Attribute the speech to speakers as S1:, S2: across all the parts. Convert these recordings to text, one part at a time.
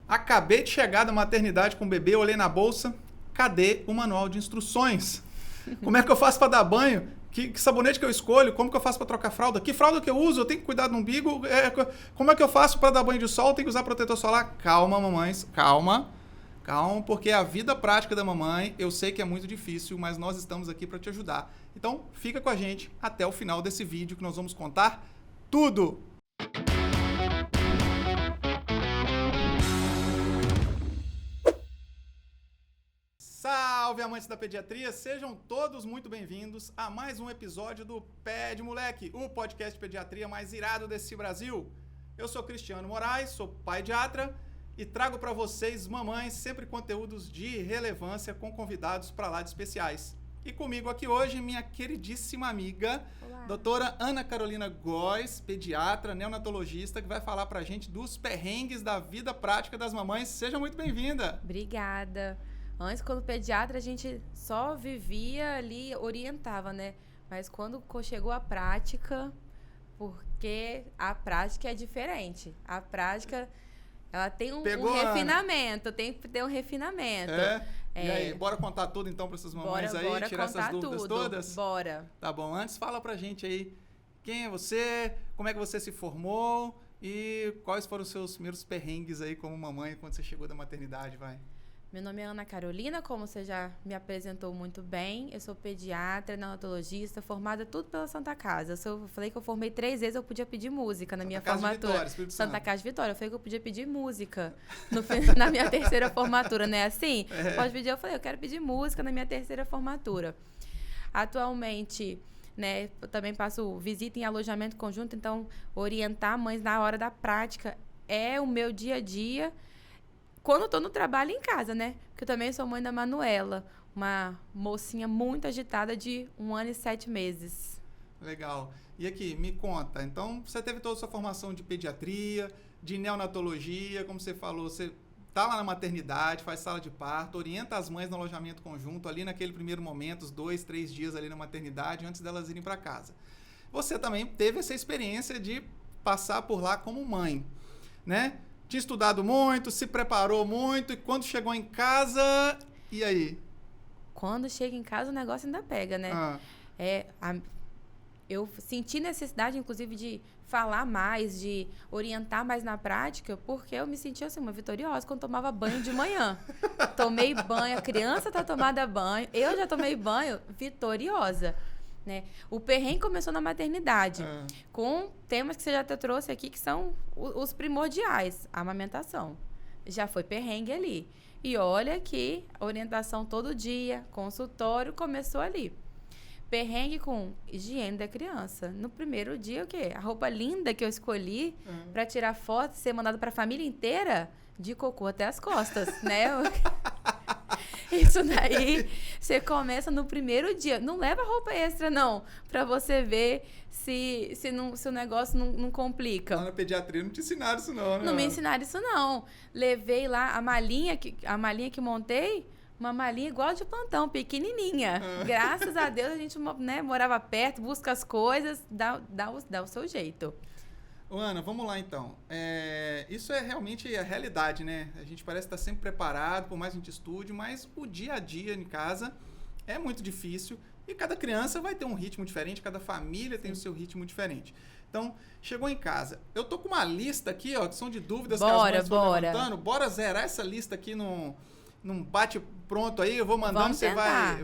S1: Acabei de chegar da maternidade com o bebê, olhei na bolsa, cadê o manual de instruções? Como é que eu faço para dar banho? Que sabonete que eu escolho? Como que eu faço para trocar fralda? Que fralda que eu uso? Eu tenho que cuidar do umbigo? Como é que eu faço para dar banho de sol? Tenho que usar protetor solar? Calma, mamães, calma. Calma, porque a vida prática da mamãe, eu sei que é muito difícil, mas nós estamos aqui para te ajudar. Então, fica com a gente até o final desse vídeo que nós vamos contar tudo. Salve, amantes da pediatria! Sejam todos muito bem-vindos a mais um episódio do Pé de Moleque, o podcast de pediatria mais irado desse Brasil. Eu sou Cristiano Moraes, sou pediatra e trago para vocês, mamães, sempre conteúdos de relevância com convidados para lá de especiais. E comigo aqui hoje, minha queridíssima amiga, olá, doutora Ana Carolina Góes, pediatra, neonatologista, que vai falar para a gente dos perrengues da vida prática das mamães. Seja muito bem-vinda!
S2: Obrigada! Antes, quando pediatra, a gente só vivia ali, orientava, né? Mas quando chegou a prática, porque a prática é diferente. A prática, ela tem um refinamento, tem que ter um refinamento.
S1: E aí, bora contar tudo então para essas mamães aí, tirar essas dúvidas todas?
S2: Bora.
S1: Tá bom, antes fala pra gente aí, quem é você, como é que você se formou e quais foram os seus primeiros perrengues aí como mamãe quando você chegou da maternidade, vai?
S2: Meu nome é Ana Carolina, como você já me apresentou muito bem. Eu sou pediatra, neonatologista, formada tudo pela Santa Casa. Eu falei que eu formei 3 vezes, eu podia pedir música na minha formatura. Santa Casa de Vitória. Eu falei que eu podia pedir música na minha terceira formatura, não é assim? Pode pedir, eu falei, eu quero pedir música na minha terceira formatura. Atualmente, né, eu também passo visita em alojamento conjunto, então orientar mães na hora da prática é o meu dia a dia. Quando eu tô no trabalho em casa, né? Porque eu também sou mãe da Manuela, uma mocinha muito agitada de 1 ano e 7 meses.
S1: Legal. E aqui, me conta, então você teve toda a sua formação de pediatria, de neonatologia, como você falou, você tá lá na maternidade, faz sala de parto, orienta as mães no alojamento conjunto, ali naquele primeiro momento, os 2, 3 dias ali na maternidade, antes delas irem para casa. Você também teve essa experiência de passar por lá como mãe, né? Tinha estudado muito, se preparou muito, e quando chegou em casa, e aí?
S2: Quando chega em casa, o negócio ainda pega, né? Eu senti necessidade, inclusive, de falar mais, de orientar mais na prática, porque eu me sentia assim, uma vitoriosa quando tomava banho de manhã. Tomei banho, a criança tá tomada banho, eu já tomei banho, vitoriosa. Né? O perrengue começou na maternidade, com temas que você já trouxe aqui, que são os primordiais. A amamentação. Já foi perrengue ali. E olha que orientação todo dia, consultório, começou ali. Perrengue com higiene da criança. No primeiro dia, o quê? A roupa linda que eu escolhi para tirar foto e ser mandada para a família inteira, de cocô até as costas, né? Isso daí, você começa no primeiro dia. Não leva roupa extra, não, pra você ver se o negócio não complica.
S1: Lá na pediatria não te ensinaram isso, não, né?
S2: Não me ensinaram isso, não. Levei lá a malinha que montei, uma malinha igual de plantão, pequenininha. Graças a Deus, a gente, né, morava perto, busca as coisas, dá o seu jeito.
S1: Ô, Ana, vamos lá então. Isso é realmente a realidade, né? A gente parece estar sempre preparado, por mais que a gente estude, mas o dia a dia em casa é muito difícil e cada criança vai ter um ritmo diferente, cada família tem o seu ritmo diferente. Então, chegou em casa. Eu tô com uma lista aqui, ó, que são de dúvidas que as mães estão levantando. Bora zerar essa lista aqui num bate-pronto aí. Eu vou mandando, você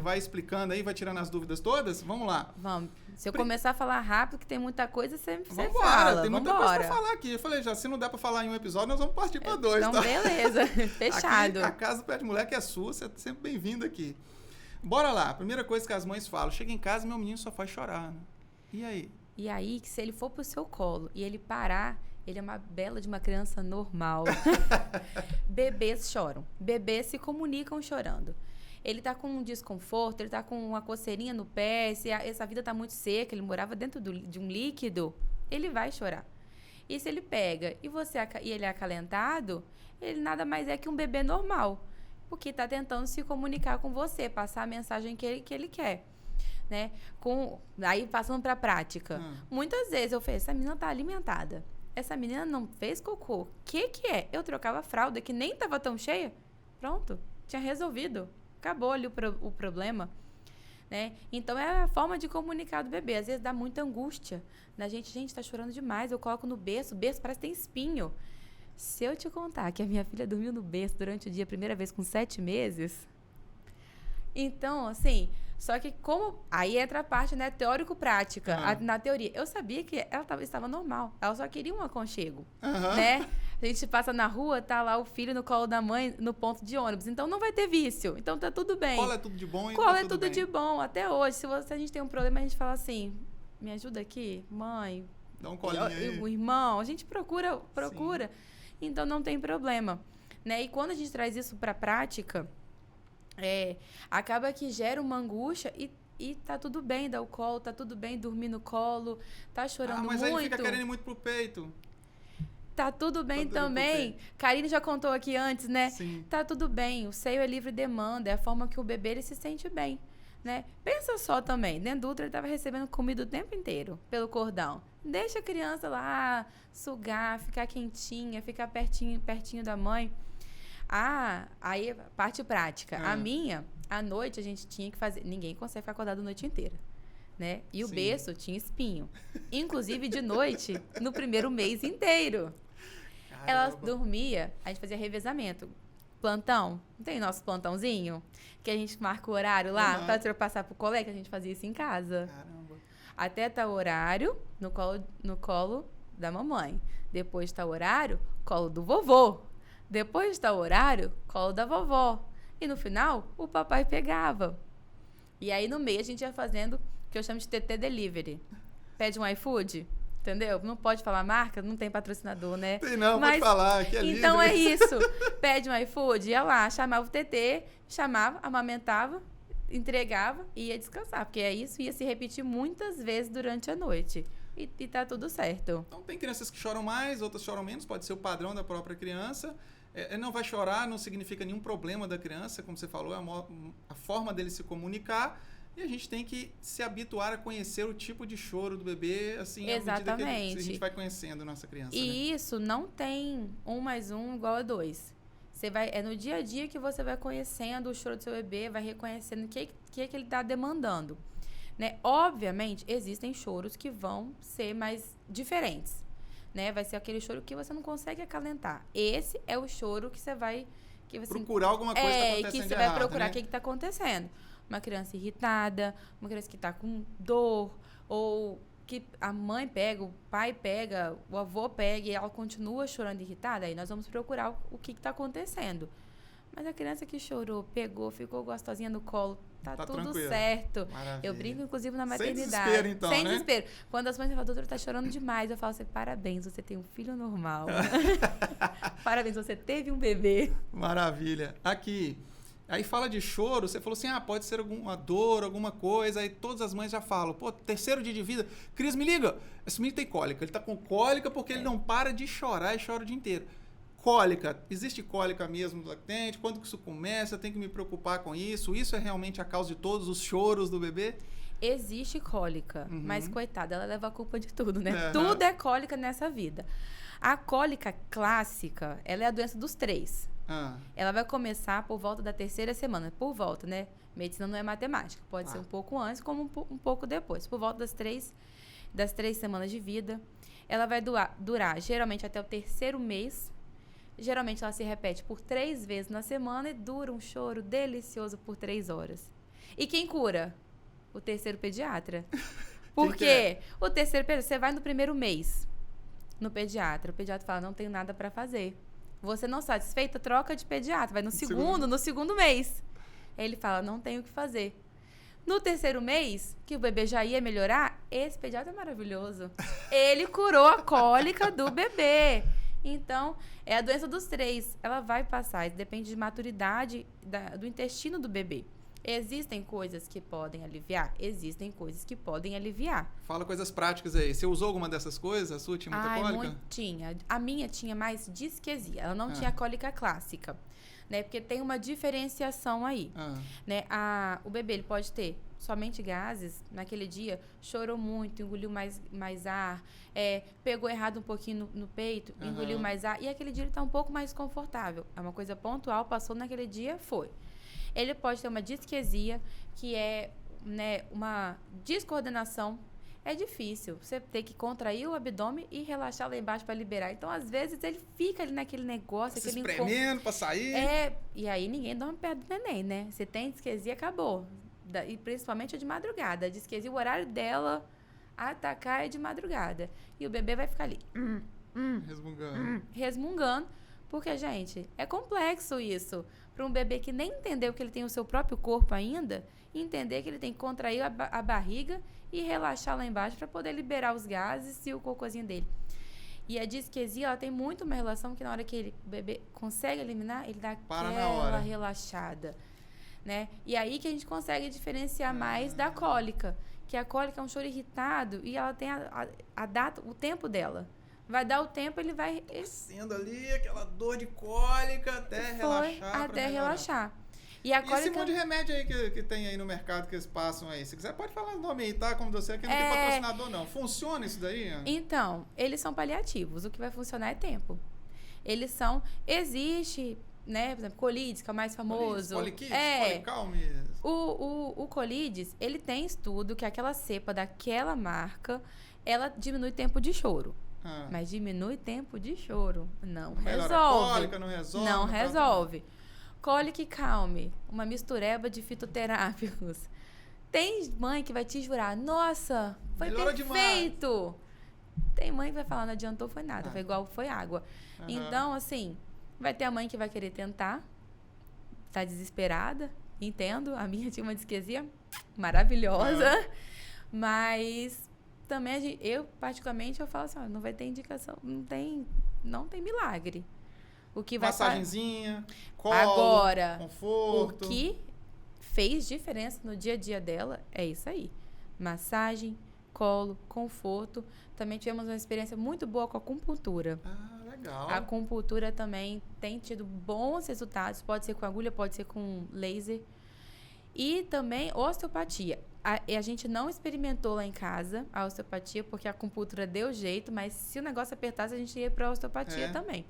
S1: vai explicando aí, vai tirando as dúvidas todas. Vamos lá.
S2: Vamos. Se eu começar a falar rápido, que tem muita coisa, você
S1: fala. Tem muita coisa pra falar aqui. Eu falei, já, se não der pra falar em um episódio, nós vamos partir pra 2.
S2: Então, tá? Beleza. Fechado.
S1: Aqui, a casa do Pé de Moleque é sua, você é sempre bem-vindo aqui. Bora lá. Primeira coisa que as mães falam, chega em casa, meu menino só faz chorar, né? E aí?
S2: E aí, que se ele for pro seu colo e ele parar, ele é uma bela de uma criança normal. Bebês choram. Bebês se comunicam chorando. Ele tá com um desconforto, ele tá com uma coceirinha no pé, se essa vida tá muito seca, ele morava dentro de um líquido, ele vai chorar. E se ele pega e ele é acalentado, ele nada mais é que um bebê normal, porque tá tentando se comunicar com você, passar a mensagem que ele quer. Né? Aí, passando para a prática. Muitas vezes eu falei, essa menina tá alimentada. essa menina não fez cocô. O que é? Eu trocava a fralda, que nem tava tão cheia. Pronto, tinha resolvido. Acabou ali o problema. Né? Então, é a forma de comunicar do bebê. Às vezes dá muita angústia. Da gente tá chorando demais. Eu coloco no berço, o berço parece que tem espinho. Se eu te contar que a minha filha dormiu no berço durante o dia, a primeira vez com 7 meses... Então, assim... Só que como... Aí entra a parte, né, teórico-prática. Na teoria. Eu sabia que ela estava normal. Ela só queria um aconchego. Né? A gente passa na rua, tá lá o filho no colo da mãe, no ponto de ônibus. Então, não vai ter vício. Então, tá tudo bem.
S1: Cola é tudo de bom e
S2: Cola
S1: tá
S2: é
S1: tudo
S2: tudo
S1: bem.
S2: de bom. Até hoje. Se a gente tem um problema, a gente fala assim... Me ajuda aqui, mãe.
S1: Dá um colinho aí.
S2: O irmão. A gente procura. Então, não tem problema. Né? E quando a gente traz isso pra prática... acaba que gera uma angústia e tá tudo bem dar o colo, tá tudo bem dormir no colo, tá chorando muito.
S1: Mas aí fica querendo ir muito pro peito.
S2: Tá tudo bem também. Karine já contou aqui antes, né?
S1: Sim.
S2: Tá tudo bem. O seio é livre demanda, é a forma que o bebê ele se sente bem, né? Pensa só também, dentro do útero ele tava recebendo comida o tempo inteiro pelo cordão. Deixa a criança lá sugar, ficar quentinha, ficar pertinho da mãe. Aí, parte prática. A minha, à noite, a gente tinha que fazer... Ninguém consegue ficar acordado a noite inteira, né? E o berço tinha espinho. Inclusive, de noite, no primeiro mês inteiro. Caramba. Ela dormia, a gente fazia revezamento. Plantão, não tem nosso plantãozinho? Que a gente marca o horário lá pra passar pro colega, a gente fazia isso em casa.
S1: Caramba.
S2: Até tá o horário no colo da mamãe. Depois tá o horário, colo do vovô. Depois está o horário, colo da vovó. E no final, o papai pegava. E aí, no meio, a gente ia fazendo o que eu chamo de TT Delivery. Pede um iFood, entendeu? Não pode falar marca, não tem patrocinador, né?
S1: Tem não, pode falar, que é livre.
S2: Então, é isso. Pede um iFood, ia lá, chamava o TT, amamentava, entregava e ia descansar. Porque isso ia se repetir muitas vezes durante a noite. E tá tudo certo.
S1: Então, tem crianças que choram mais, outras choram menos. Pode ser o padrão da própria criança. Não vai chorar, não significa nenhum problema da criança. Como você falou, é a forma dele se comunicar. E a gente tem que se habituar a conhecer o tipo de choro do bebê, assim,
S2: exatamente.
S1: À medida que a gente vai conhecendo a nossa criança.
S2: E
S1: né?
S2: isso não tem 1 mais 1 igual a 2. É no dia a dia que você vai conhecendo o choro do seu bebê, vai reconhecendo o que ele está demandando. Né? Obviamente, existem choros que vão ser mais diferentes. Né? Vai ser aquele choro que você não consegue acalentar. Esse é o choro que você vai... Que você,
S1: procurar alguma coisa que está acontecendo
S2: que você
S1: de errado,
S2: vai procurar
S1: né?
S2: o que está acontecendo. Uma criança irritada, uma criança que está com dor, ou que a mãe pega, o pai pega, o avô pega e ela continua chorando irritada, aí nós vamos procurar o que está acontecendo. Mas a criança que chorou, pegou, ficou gostosinha no colo, tá tudo
S1: tranquilo.
S2: Certo.
S1: Maravilha.
S2: Eu brinco, inclusive, na maternidade.
S1: Sem desespero, então,
S2: Sem
S1: né?
S2: desespero. Quando as mães falam, doutora, tá chorando demais, eu falo assim, parabéns, você tem um filho normal. Parabéns, você teve um bebê.
S1: Maravilha. Aqui, aí fala de choro, você falou assim, pode ser alguma dor, alguma coisa, aí todas as mães já falam, pô, 3º dia de vida, Cris, me liga, esse menino tem cólica, ele tá com cólica porque ele não para de chorar e chora o dia inteiro. Cólica, existe cólica mesmo do lactente? Quando que isso começa? Tem que me preocupar com isso? Isso é realmente a causa de todos os choros do bebê?
S2: Existe cólica, mas coitada, ela leva a culpa de tudo, né?
S1: Uhum.
S2: Tudo é cólica nessa vida. A cólica clássica, ela é a doença dos 3. Ela vai começar por volta da 3ª semana. Por volta, né? Medicina não é matemática. Pode ser um pouco antes, como um pouco depois. Por volta das 3 semanas de vida. Ela vai durar geralmente até o 3º mês. Geralmente ela se repete por 3 vezes na semana e dura um choro delicioso por 3 horas. E quem cura? O 3º pediatra. Por quê? O 3º pediatra, você vai no 1º mês no pediatra. O pediatra fala, não tenho nada para fazer. Você não satisfeita, troca de pediatra. Vai no segundo mês. Ele fala, não tenho o que fazer. No 3º mês, que o bebê já ia melhorar, esse pediatra é maravilhoso. Ele curou a cólica do bebê. Então, é a doença dos 3. Ela vai passar. Isso depende de maturidade do intestino do bebê. Existem coisas que podem aliviar? Existem coisas que podem aliviar.
S1: Fala coisas práticas aí. Você usou alguma dessas coisas? A sua tinha muita cólica?
S2: Tinha. A minha tinha mais disquesia. Ela não tinha cólica clássica, né? Porque tem uma diferenciação aí, né? O bebê, ele pode ter somente gases. Naquele dia, chorou muito, engoliu mais ar, pegou errado um pouquinho no peito, engoliu mais ar. E aquele dia ele tá um pouco mais confortável. É uma coisa pontual, passou naquele dia, foi. Ele pode ter uma disquesia, que é, né, uma descoordenação. É difícil. Você tem que contrair o abdômen e relaxar lá embaixo para liberar. Então, às vezes, ele fica ali naquele negócio.
S1: Se espremendo para sair.
S2: E aí ninguém dorme perto do neném, né? Você tem disquesia, acabou. E principalmente de madrugada. A disquesia, o horário dela atacar é de madrugada. E o bebê vai ficar ali. Resmungando. Porque, gente, é complexo isso. Para um bebê que nem entendeu que ele tem o seu próprio corpo ainda, entender que ele tem que contrair a barriga e relaxar lá embaixo para poder liberar os gases e o cocôzinho dele. E a disquesia, ela tem muito uma relação que na hora que o bebê consegue eliminar, ele dá aquela relaxada, né? E aí que a gente consegue diferenciar mais da cólica, que a cólica é um choro irritado e ela tem a data, o tempo dela. Vai dar o tempo, ele vai...
S1: Sendo ali aquela dor de cólica até relaxar.
S2: Até relaxar. E cólica...
S1: esse monte de remédio aí que tem aí no mercado, que eles passam aí. Se quiser, pode falar o nome aí, tá? Como você, que não tem patrocinador, não. Funciona isso daí?
S2: Então, eles são paliativos. O que vai funcionar é tempo. Eles são... Existe, né? Por exemplo, Colides, que é o mais famoso.
S1: Polikids, Policalme.
S2: O Colides, ele tem estudo que aquela cepa daquela marca, ela diminui tempo de choro. Mas diminui tempo de choro. Não resolve.
S1: Cólica, não resolve.
S2: Não resolve. Colic Calme, uma mistureba de fitoterápicos. Tem mãe que vai te jurar, nossa, foi melhora perfeito. Demais. Tem mãe que vai falar, não adiantou, foi nada, foi igual, foi água. Então, assim, vai ter a mãe que vai querer tentar, tá desesperada, entendo, a minha tinha uma disquesia maravilhosa, mas também eu, particularmente, eu falo assim, ó, não vai ter indicação, não tem milagre. O que vai
S1: massagenzinha, colo,
S2: agora,
S1: conforto.
S2: O que fez diferença no dia a dia dela é isso aí. Massagem, colo, conforto. Também tivemos uma experiência muito boa com a acupuntura.
S1: Legal.
S2: A acupuntura também tem tido bons resultados. Pode ser com agulha, pode ser com laser. E também osteopatia. A gente não experimentou lá em casa a osteopatia, porque a acupuntura deu jeito, mas se o negócio apertasse, a gente ia para a osteopatia também.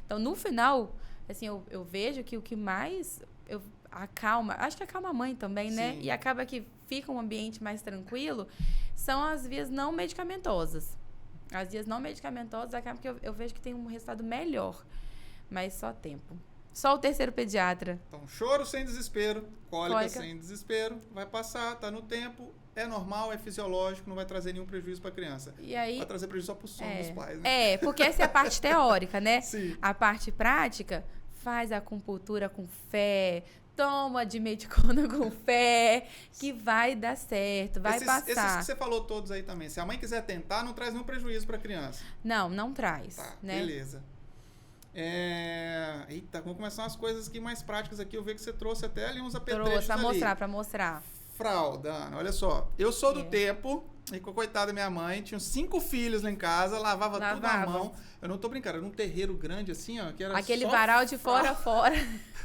S2: Então, no final, assim, eu vejo que o que mais acalma, acho que acalma a mãe também, né?
S1: Sim.
S2: E acaba que fica um ambiente mais tranquilo, são as vias não medicamentosas. As vias não medicamentosas acabam que eu vejo que tem um resultado melhor, mas só tempo. Só o terceiro pediatra.
S1: Então, choro sem desespero, cólica sem desespero, vai passar, tá no tempo, é normal, é fisiológico, não vai trazer nenhum prejuízo para a criança.
S2: E aí,
S1: vai trazer prejuízo só pro sono dos pais, né?
S2: Porque essa é a parte teórica, né?
S1: Sim.
S2: A parte prática, faz a acupuntura com fé, toma de medicona com fé, que vai dar certo, vai passar.
S1: Esses que você falou todos aí também, se a mãe quiser tentar, não traz nenhum prejuízo para a criança.
S2: Não traz.
S1: Tá,
S2: né?
S1: Beleza. Eita, vamos começar umas coisas aqui mais práticas aqui. Eu vi que você trouxe até ali uns apetrechos ali.
S2: Pra mostrar.
S1: Fralda, Ana, olha só. Eu sou do tempo, e coitada da minha mãe, tinha 5 filhos lá em casa, lavava tudo na mão. Eu não tô brincando, era um terreiro grande assim, ó, que era
S2: aquele
S1: só
S2: varal de fora a fora.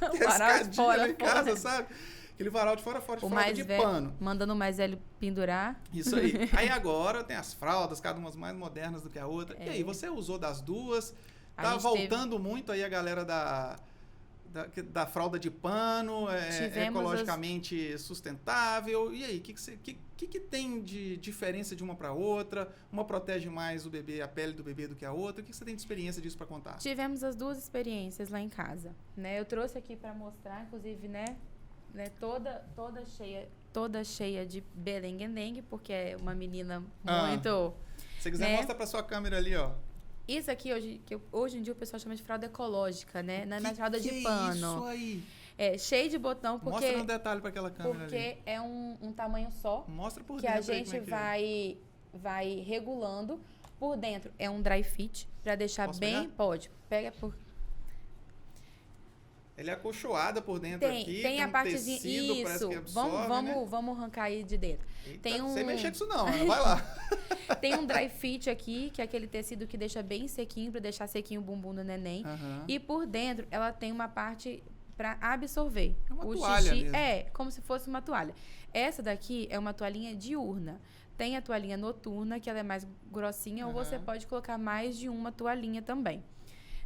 S1: O varal de fora em casa, sabe? Aquele varal de fora a fora de fralda de pano.
S2: Mandando o mais velho pendurar.
S1: Isso aí. Aí agora tem as fraldas, cada uma mais modernas do que a outra. E aí, você usou das duas? Tá voltando muito aí a galera da fralda de pano, ecologicamente sustentável. E aí, o que tem de diferença de uma para outra? Uma protege mais o bebê, a pele do bebê do que a outra? O que você tem de experiência disso para contar?
S2: Tivemos as duas experiências lá em casa, né? Eu trouxe aqui para mostrar, inclusive, né, toda cheia de belengue-dengue, porque é uma menina muito...
S1: Se você quiser, mostra para sua câmera ali, ó.
S2: Isso aqui, hoje em dia, o pessoal chama de fralda ecológica, né? Não é mais fralda de pano.
S1: Isso aí?
S2: É cheio de botão, porque...
S1: Mostra um detalhe para aquela câmera
S2: porque
S1: ali.
S2: é um tamanho só.
S1: Mostra por
S2: que
S1: dentro.
S2: A gente vai regulando. Por dentro é um dry fit, para deixar
S1: Posso
S2: bem...
S1: pegar?
S2: Pode. Pega por...
S1: Ele é acolchoada por dentro aqui.
S2: Tem a
S1: um
S2: partezinha.
S1: tecido,
S2: Isso.
S1: parece que absorve, né?
S2: Vamos arrancar aí de dentro.
S1: Eita,
S2: Tem
S1: sem mexer com isso não, vai lá.
S2: Tem um dry fit aqui, que é aquele tecido que deixa bem sequinho, pra deixar sequinho o bumbum do neném. E por dentro, ela tem uma parte pra absorver.
S1: É uma
S2: o
S1: toalha
S2: xixi
S1: mesmo.
S2: é como se fosse uma toalha. Essa daqui é uma toalhinha diurna. Tem a toalhinha noturna, que ela é mais grossinha, ou você pode colocar mais de uma toalhinha também.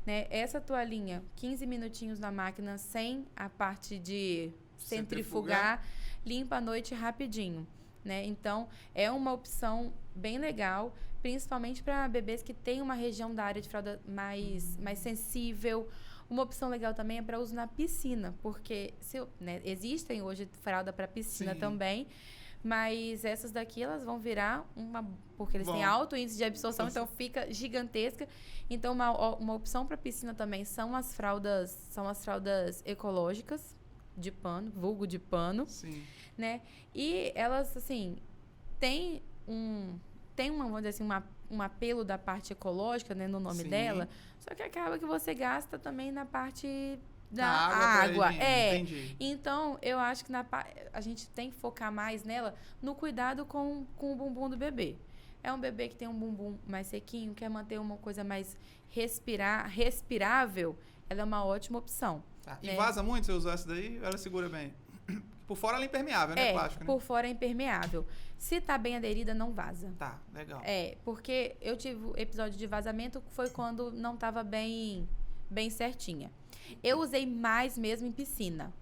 S2: Né? Essa toalhinha, 15 minutinhos na máquina, sem a parte de centrifugar, limpa a noite rapidinho. Né? Então, é uma opção bem legal, principalmente para bebês que têm uma região da área de fralda mais sensível. Uma opção legal também é para uso na piscina, porque existem hoje fralda para piscina também, mas essas daqui elas vão virar porque eles têm alto índice de absorção, então fica gigantesca. Então uma opção para piscina também são as fraldas ecológicas de pano, vulgo de pano, né? E elas assim têm vamos dizer assim, um apelo da parte ecológica, né, no nome dela, só que acaba que você gasta também na parte da água.
S1: Entendi.
S2: Então, eu acho que a gente tem que focar mais nela no cuidado com o bumbum do bebê. É um bebê que tem um bumbum mais sequinho, quer manter uma coisa mais respirável, ela é uma ótima opção.
S1: Tá.
S2: Né?
S1: E vaza muito se eu usar essa daí? Ela segura bem? Por fora ela é impermeável, né? Plástico, né?
S2: Por fora é impermeável. Se tá bem aderida, não vaza.
S1: Tá, legal.
S2: Porque eu tive o episódio de vazamento, foi quando não tava bem certinha. Eu usei mais mesmo em piscina.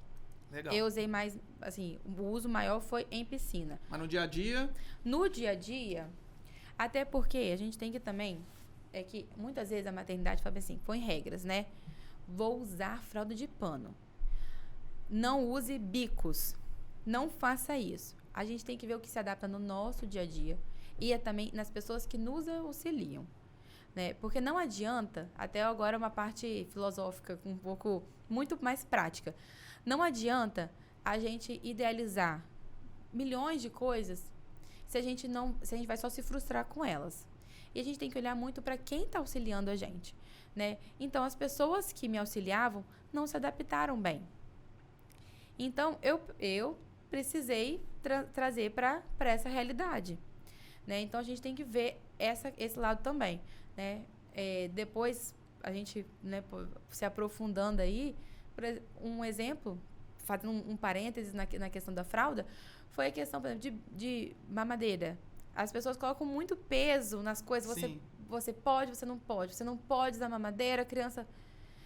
S1: Legal.
S2: Eu usei mais, assim, o uso maior foi em piscina.
S1: Mas no dia a dia?
S2: No dia a dia, até porque a gente tem que também, é que muitas vezes a maternidade fala assim, põe regras, né? Vou usar fralda de pano. Não use bicos. Não faça isso. A gente tem que ver o que se adapta no nosso dia a dia e também nas pessoas que nos auxiliam. Né? Porque não adianta, até agora uma parte filosófica, um pouco, muito mais prática. Não adianta a gente idealizar milhões de coisas se a gente vai só se frustrar com elas. E a gente tem que olhar muito para quem está auxiliando a gente. Né? Então, as pessoas que me auxiliavam não se adaptaram bem. Então, eu precisei trazer para essa realidade. Né? Então, a gente tem que ver esse lado também. Né? Depois, a gente, né, se aprofundando aí, um exemplo, fazendo um parênteses na questão da fralda, foi a questão, por exemplo, de mamadeira. As pessoas colocam muito peso nas coisas. Você pode, você não pode. Você não pode usar mamadeira, a criança...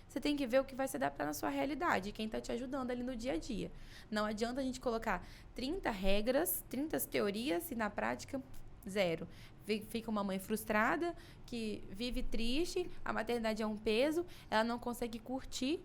S2: Você tem que ver o que vai se adaptar na sua realidade, quem está te ajudando ali no dia a dia. Não adianta a gente colocar 30 regras, 30 teorias e na prática, zero. Fica uma mãe frustrada, que vive triste, a maternidade é um peso, ela não consegue curtir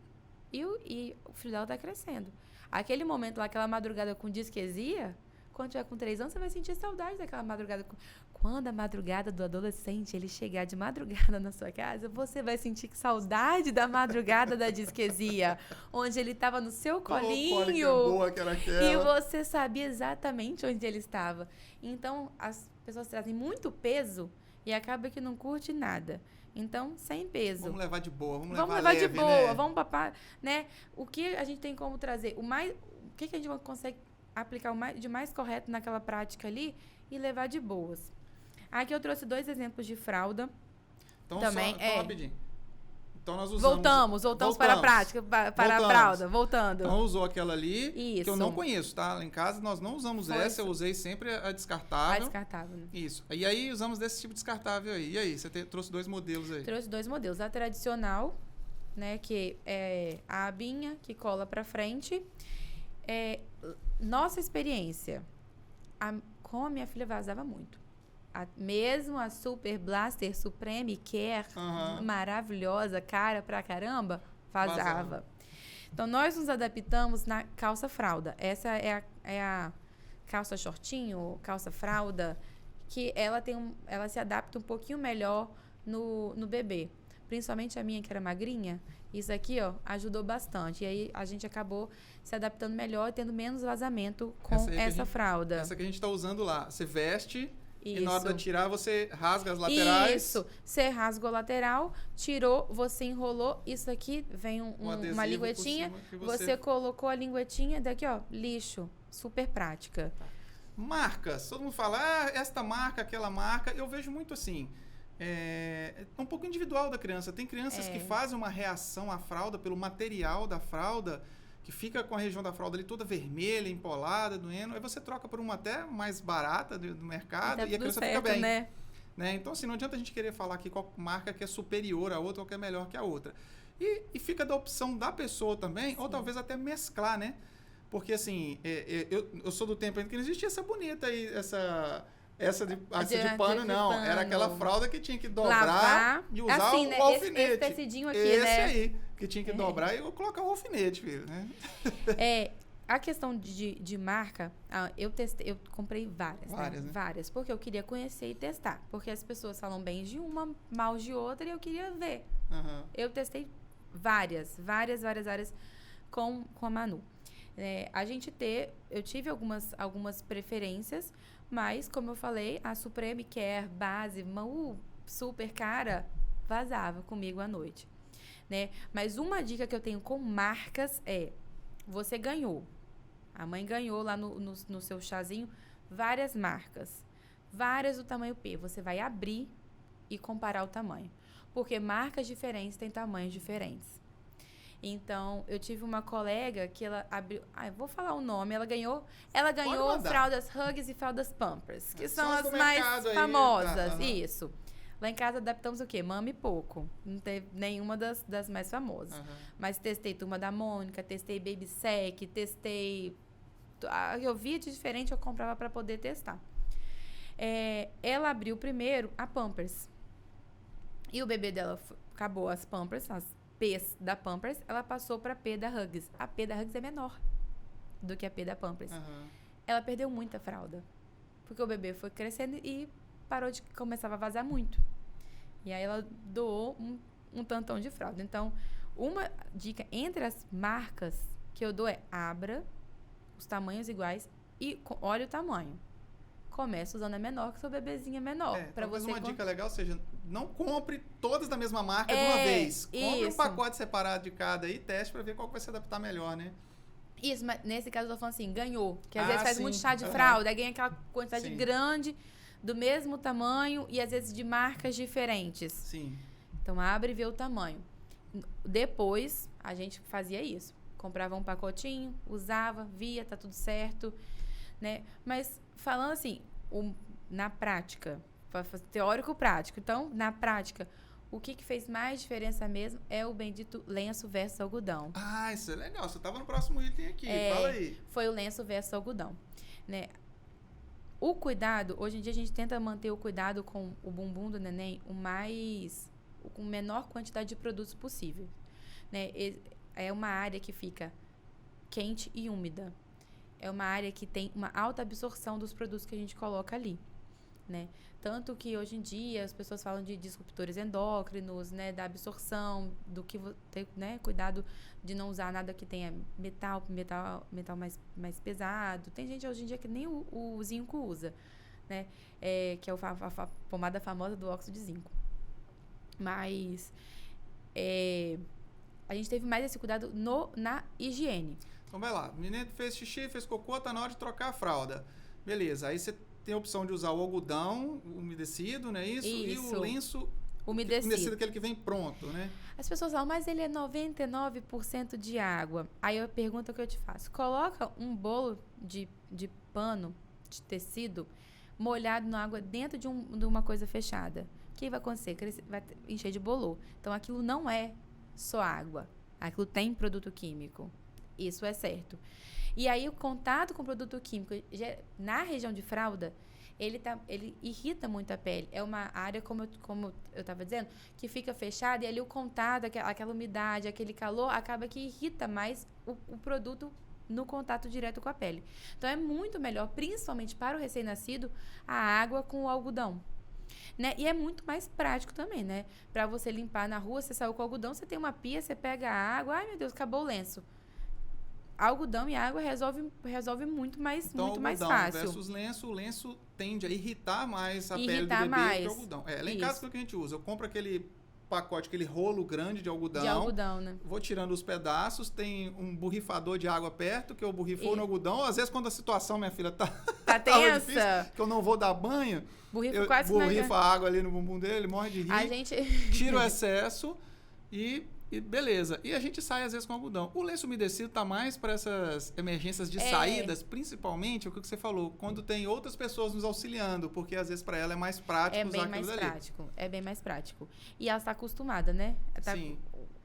S2: e o filho dela está crescendo. Aquele momento lá, aquela madrugada com disquesia, quando tiver com 3 anos, você vai sentir saudade daquela madrugada. Quando a madrugada do adolescente, ele chegar de madrugada na sua casa, você vai sentir saudade da madrugada da disquesia, onde ele estava no seu colinho.
S1: Boa que era aquela.
S2: E você sabia exatamente onde ele estava. Então, as pessoas trazem muito peso e acaba que não curte nada. Então, sem peso.
S1: Vamos levar de boa, vamos
S2: levar
S1: leve,
S2: de boa,
S1: né?
S2: vamos papar, né? O que a gente tem como trazer? O que a gente consegue aplicar de mais correto naquela prática ali e levar de boas. Aqui eu trouxe 2 exemplos de fralda.
S1: Então,
S2: também
S1: rapidinho. Então, nós usamos...
S2: Voltamos para a prática, para a fralda. Voltando.
S1: Então, usou aquela ali,
S2: Isso.
S1: que eu não conheço, tá? Lá em casa, nós não usamos essa, eu usei sempre a descartável.
S2: A descartável. Né?
S1: Isso. E aí, usamos desse tipo de descartável aí. E aí, você trouxe 2 modelos aí?
S2: Trouxe 2 modelos. A tradicional, né, que é a abinha, que cola para frente. Nossa experiência, com a minha filha vazava muito. Mesmo a Super Blaster Supreme Care, maravilhosa, cara pra caramba, vazava. Então, nós nos adaptamos na calça fralda. Essa é a calça shortinho, calça fralda, que ela se adapta um pouquinho melhor no bebê. Principalmente a minha, que era magrinha. Isso aqui, ó, ajudou bastante. E aí, a gente acabou se adaptando melhor, tendo menos vazamento com essa fralda.
S1: Essa que a gente tá usando lá. Você veste... E na hora de tirar, você rasga as laterais.
S2: Isso. Você rasga a lateral, tirou, você enrolou. Isso aqui vem uma linguetinha. Você colocou a linguetinha daqui, ó, lixo. Super prática.
S1: Marcas. Todo mundo fala, esta marca, aquela marca. Eu vejo muito assim. É um pouco individual da criança. Tem crianças que fazem uma reação à fralda pelo material da fralda, que fica com a região da fralda ali toda vermelha, empolada, doendo. Aí você troca por uma até mais barata do mercado e a criança fica bem. Né? Então, assim, não adianta a gente querer falar que qual marca que é superior à outra ou que é melhor que a outra. E fica da opção da pessoa também, ou talvez até mesclar, né? Porque, assim, eu sou do tempo ainda que não existia essa bonita aí, essa de pano, não. Era aquela fralda que tinha que dobrar
S2: lavar,
S1: e usar
S2: assim,
S1: o alfinete.
S2: Esse tecidinho aqui,
S1: esse
S2: né?
S1: aí, que tinha que dobrar e eu colocar o alfinete, filho, né?
S2: A questão de marca, eu comprei várias, né? Várias, porque eu queria conhecer e testar. Porque as pessoas falam bem de uma, mal de outra, e eu queria ver.
S1: Uhum.
S2: Eu testei várias com a Manu. Eu tive algumas preferências, mas, como eu falei, a Supreme Care base, super cara, vazava comigo à noite, né? Mas uma dica que eu tenho com marcas você ganhou, a mãe ganhou lá no seu chazinho várias marcas, várias do tamanho P. Você vai abrir e comparar o tamanho, porque marcas diferentes têm tamanhos diferentes. Então, eu tive uma colega que ela abriu... vou falar o nome. Ela ganhou fraldas Huggies e fraldas Pampers, que são as mais famosas.
S1: Aí,
S2: Isso. Lá em casa adaptamos o quê? Mama e pouco. Não teve nenhuma das mais famosas.
S1: Uhum.
S2: Mas testei Turma da Mônica, testei Baby Sec, testei... Eu via de diferente, eu comprava para poder testar. Ela abriu primeiro a Pampers. E o bebê dela acabou as Pampers, as P's da Pampers, ela passou para P da Huggies. A P da Huggies é menor do que a P da Pampers.
S1: Uhum.
S2: Ela perdeu muita fralda, porque o bebê foi crescendo e começava a vazar muito. E aí ela doou um tantão de fralda. Então, uma dica entre as marcas que eu dou abra os tamanhos iguais e olhe o tamanho. Começa usando a menor, que seu bebezinho é menor.
S1: Talvez uma dica legal seja, não compre todas da mesma marca de uma vez. Compre um pacote separado de cada e teste para ver qual que vai se adaptar melhor, né?
S2: Isso, mas nesse caso eu tô falando assim, ganhou. Que às vezes faz muito chá de fralda, aí ganha aquela quantidade grande, do mesmo tamanho e às vezes de marcas diferentes.
S1: Sim.
S2: Então abre e vê o tamanho. Depois, a gente fazia isso. Comprava um pacotinho, usava, via, tá tudo certo, né? Mas falando assim, na prática, teórico-prático. Então, na prática, o que fez mais diferença mesmo é o bendito lenço versus algodão.
S1: Isso é legal. Você estava no próximo item aqui. Fala aí.
S2: Foi o lenço versus algodão, né? O cuidado, hoje em dia a gente tenta manter o cuidado com o bumbum do neném com a menor quantidade de produtos possível, né? É uma área que fica quente e úmida. É uma área que tem uma alta absorção dos produtos que a gente coloca ali, né? Tanto que hoje em dia as pessoas falam de disruptores endócrinos, né? Da absorção, do que ter, né? Cuidado de não usar nada que tenha metal mais pesado. Tem gente hoje em dia que nem o zinco usa, né? Que é a pomada famosa do óxido de zinco. Mas a gente teve mais esse cuidado na higiene.
S1: Então vai lá, o menino fez xixi, fez cocô, tá na hora de trocar a fralda. Beleza, aí você tem a opção de usar o algodão umedecido, né? Isso. E o lenço umedecido, aquele que vem pronto, né?
S2: As pessoas falam, mas ele é 99% de água. Aí a pergunta que eu te faço, coloca um bolo de pano, de tecido, molhado na água dentro de uma coisa fechada. O que vai acontecer? Vai encher de bolor. Então, aquilo não é só água. Aquilo tem produto químico. Isso é certo. E aí, o contato com o produto químico, na região de fralda, ele irrita muito a pele. É uma área, como eu estava dizendo, que fica fechada e ali o contato, aquela umidade, aquele calor, acaba que irrita mais o produto no contato direto com a pele. Então, é muito melhor, principalmente para o recém-nascido, a água com o algodão. Né? E é muito mais prático também, né? Para você limpar na rua, você saiu com o algodão, você tem uma pia, você pega a água, ai meu Deus, acabou o lenço. algodão e água resolve muito mais fácil.
S1: Versus lenço, o lenço tende a irritar mais a pele do bebê que o algodão. Lá em casa, o que a gente usa? Eu compro aquele pacote, aquele rolo grande de algodão.
S2: De algodão, né?
S1: Vou tirando os pedaços, tem um borrifador de água perto, que eu borrifo no algodão. Às vezes, quando a situação, minha filha, tá
S2: tensa,
S1: difícil, que eu não vou dar banho, eu borrifo a água ali no bumbum dele, ele morre de rir, tiro o excesso e beleza. E a gente sai, às vezes, com algodão. O lenço umedecido tá mais para essas emergências de saídas, principalmente o que você falou, quando tem outras pessoas nos auxiliando, porque às vezes para ela é mais prático usar aquilo dali.
S2: É bem mais prático. E ela está acostumada, né?
S1: Sim.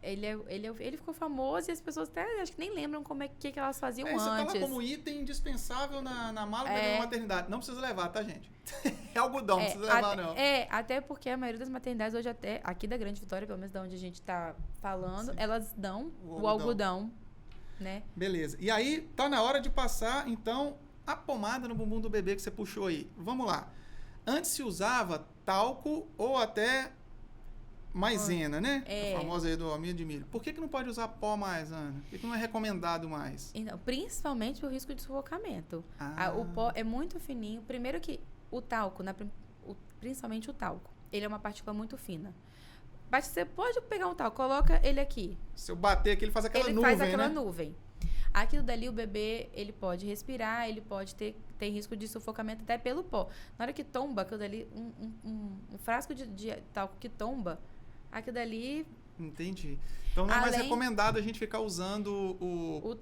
S2: Ele ficou famoso e as pessoas até acho que nem lembram como é que elas faziam antes.
S1: Você tá lá como item indispensável na mala da maternidade. Não precisa levar, tá, gente? É algodão, não precisa levar, não.
S2: Até porque a maioria das maternidades hoje até, aqui da Grande Vitória, pelo menos da onde a gente tá falando, elas dão o algodão, né?
S1: Beleza. E aí, tá na hora de passar, então, a pomada no bumbum do bebê que você puxou aí. Vamos lá. Antes se usava talco ou até maisena, né? A famosa aí do amido de milho. Por que não pode usar pó mais, Ana? Por que não é recomendado mais?
S2: Então, principalmente pelo risco de sufocamento. O pó é muito fininho. Primeiro que o talco, principalmente o talco, ele é uma partícula muito fina. Você pode pegar um talco, coloca ele aqui.
S1: Se eu bater aqui, ele faz aquela nuvem,
S2: Ele faz aquela nuvem. Aquilo dali, o bebê, ele pode respirar, ele pode ter risco de sufocamento até pelo pó. Na hora que tomba, aquilo dali, um frasco de talco que tomba, aquilo dali...
S1: Entendi. Então não é mais recomendado a gente ficar usando o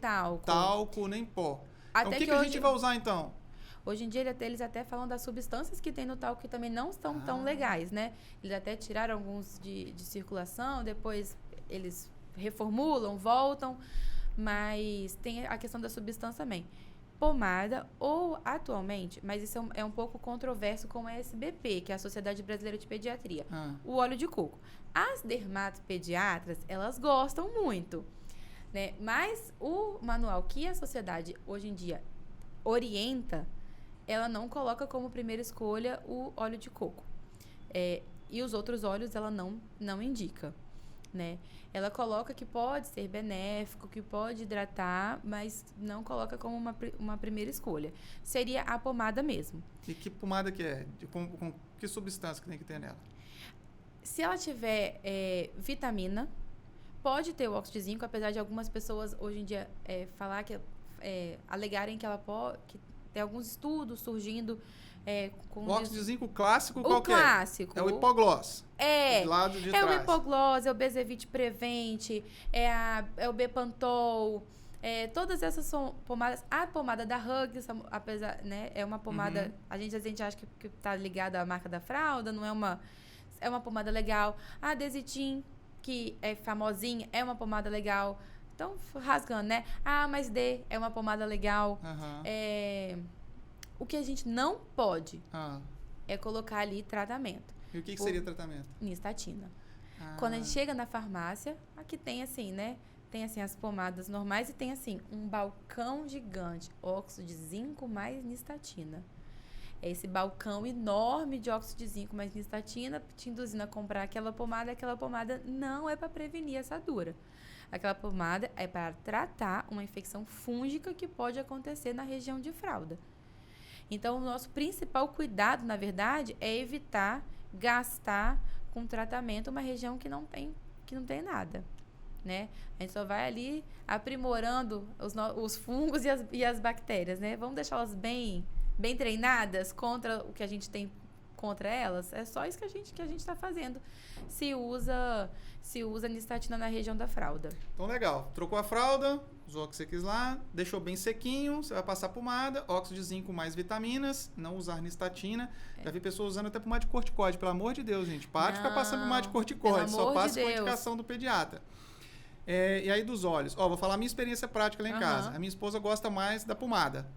S1: talco nem pó. Então, o que a gente vai usar, então?
S2: Hoje em dia, eles até falam das substâncias que tem no talco que também não estão tão legais, né? Eles até tiraram alguns de circulação, depois eles reformulam, voltam, mas tem a questão da substância também. Pomada ou atualmente, mas isso é um pouco controverso com a SBP, que é a Sociedade Brasileira de Pediatria, o óleo de coco. As dermatopediatras, elas gostam muito, né? Mas o manual que a sociedade hoje em dia orienta, ela não coloca como primeira escolha o óleo de coco. E os outros óleos ela não indica, né? Ela coloca que pode ser benéfico, que pode hidratar, mas não coloca como uma primeira escolha. Seria a pomada mesmo.
S1: E que pomada que é? Com que substância que tem que ter nela?
S2: Se ela tiver vitamina, pode ter o óxido de zinco, apesar de algumas pessoas hoje em dia falar alegarem que ela pode... Que tem alguns estudos surgindo...
S1: o óxido de zinco clássico, qual que é?
S2: O clássico.
S1: É o hipoglós. Do lado de trás.
S2: O hipoglós, é o Bezevit Prevent, é o Bepantol, todas essas são pomadas. A pomada da Hugs, apesar, né, é uma pomada... A gente acha que tá ligada à marca da fralda, não é uma... É uma pomada legal. A Desitin, que é famosinha, é uma pomada legal. Então, rasgando, né? A Mais D é uma pomada legal. O que a gente não pode é colocar ali tratamento.
S1: E o que seria tratamento?
S2: Nistatina. Quando a gente chega na farmácia, aqui tem assim, né? Tem assim as pomadas normais e tem assim um balcão gigante, óxido de zinco mais nistatina. É esse balcão enorme de óxido de zinco mais nistatina te induzindo a comprar aquela pomada não é para prevenir assadura. Aquela pomada é para tratar uma infecção fúngica que pode acontecer na região de fralda. Então, o nosso principal cuidado, na verdade, é evitar gastar com tratamento uma região que não tem nada, né? A gente só vai ali aprimorando os fungos e as bactérias, né? Vamos deixá-las bem treinadas contra o que a gente tem contra elas. É só isso que a gente está fazendo. Se usa nistatina na região da fralda.
S1: Então, legal. Trocou a fralda, usou o que você quis lá, deixou bem sequinho, você vai passar pomada, óxido de zinco mais vitaminas, não usar nistatina. Já vi pessoas usando até pomada de corticoide. Pelo amor de Deus, gente. Para de ficar passando pomada de corticoide. Só passa com indicação do pediatra. E aí dos olhos. Vou falar a minha experiência prática lá em casa. A minha esposa gosta mais da pomada.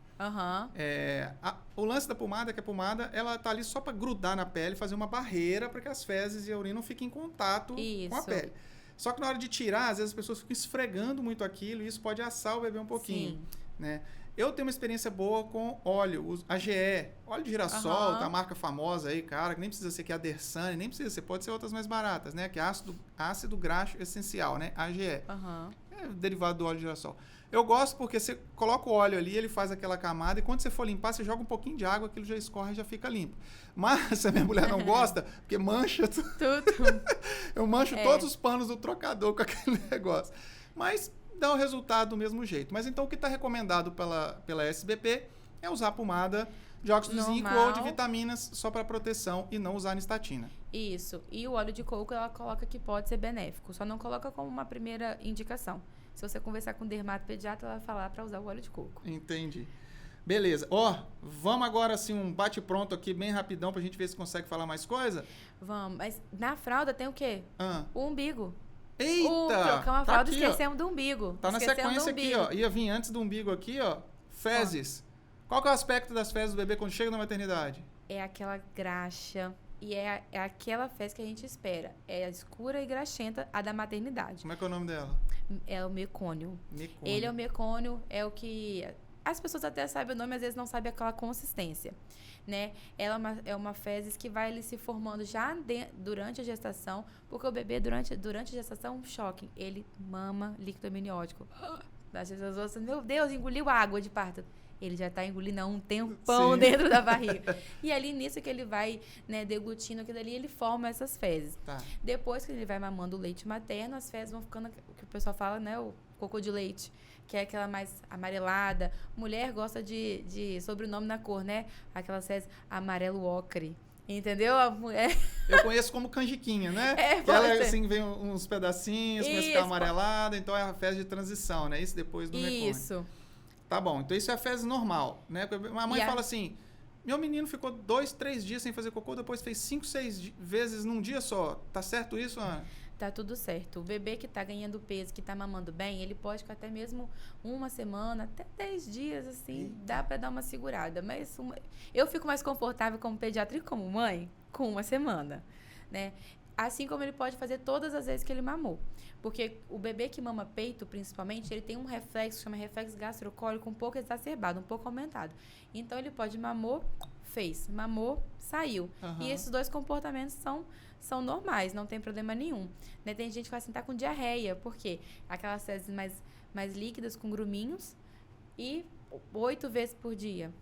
S1: O lance da pomada é que a pomada ela tá ali só para grudar na pele, fazer uma barreira para que as fezes e a urina não fiquem em contato com a pele. Só que na hora de tirar, às vezes as pessoas ficam esfregando muito aquilo e isso pode assar o bebê um pouquinho. Né? Eu tenho uma experiência boa com óleo, AGE, óleo de girassol, da marca famosa aí, cara, que nem precisa ser que é a Dersane, nem precisa ser, pode ser outras mais baratas, né? Que é ácido graxo essencial, né? AGE. É derivado do óleo de girassol. Eu gosto porque você coloca o óleo ali, ele faz aquela camada, e quando você for limpar, você joga um pouquinho de água, aquilo já escorre e já fica limpo. Mas, se a minha mulher não gosta, porque mancha tudo. Eu mancho todos os panos do trocador com aquele negócio. Mas dá o resultado do mesmo jeito. Mas então o que está recomendado pela SBP é usar pomada de óxido de zinco ou de vitaminas só para proteção e não usar anistatina.
S2: Isso. E o óleo de coco, ela coloca que pode ser benéfico. Só não coloca como uma primeira indicação. Se você conversar com o dermatopediatra, ela vai falar para usar o óleo de coco.
S1: Entendi. Beleza. Vamos agora assim um bate-pronto aqui bem rapidão pra gente ver se consegue falar mais coisa?
S2: Vamos. Mas na fralda tem o quê? O umbigo.
S1: Eita!
S2: Trocamos a fralda, esquecemos do umbigo.
S1: Tá na sequência aqui, ó. Ia vir antes do umbigo aqui, ó. Fezes. Qual que é o aspecto das fezes do bebê quando chega na maternidade?
S2: É aquela graxa. E é aquela fezes que a gente espera. É a escura e graxenta, a da maternidade.
S1: Como é que é o nome dela?
S2: É o mecônio. Ele é o mecônio, é o que... As pessoas até sabem o nome, às vezes não sabem aquela consistência, né? Ela é uma fezes que vai ali se formando já durante a gestação, porque o bebê, durante a gestação, um choque. Ele mama líquido amniótico. As pessoas, meu Deus, engoliu água de parto. Ele já está engolindo há um tempão dentro da barriga. E ali, nisso que ele vai, né, deglutindo aquilo ali, ele forma essas fezes.
S1: Tá.
S2: Depois que ele vai mamando o leite materno, as fezes vão ficando, o que o pessoal fala, né, o cocô de leite, que é aquela mais amarelada. Mulher gosta de sobrenome na cor, né? Aquelas fezes amarelo ocre. Entendeu? A mulher...
S1: Eu conheço como canjiquinha, né? Que ela, assim, vem uns pedacinhos, começa a ficar amarelada, então é a fezes de transição, né? Isso depois do mecônio.
S2: Isso.
S1: Tá bom, então isso é a fezes normal, né? A mãe fala assim, meu menino ficou 2, 3 dias sem fazer cocô, depois fez 5, 6 vezes num dia só. Tá certo isso, Ana?
S2: Tá tudo certo. O bebê que tá ganhando peso, que tá mamando bem, ele pode ficar até mesmo 1 semana, até 10 dias, assim, dá pra dar uma segurada. Mas eu fico mais confortável como pediatra e como mãe com 1 semana, né? Assim como ele pode fazer todas as vezes que ele mamou. Porque o bebê que mama peito, principalmente, ele tem um reflexo, chama reflexo gastrocólico, um pouco exacerbado, um pouco aumentado. Então, ele pode mamou, fez. Mamou, saiu. E esses 2 comportamentos são normais, não tem problema nenhum. Né? Tem gente que fala assim, tá com diarreia. Por quê? Aquelas fezes mais líquidas, com gruminhos. E 8 vezes por dia.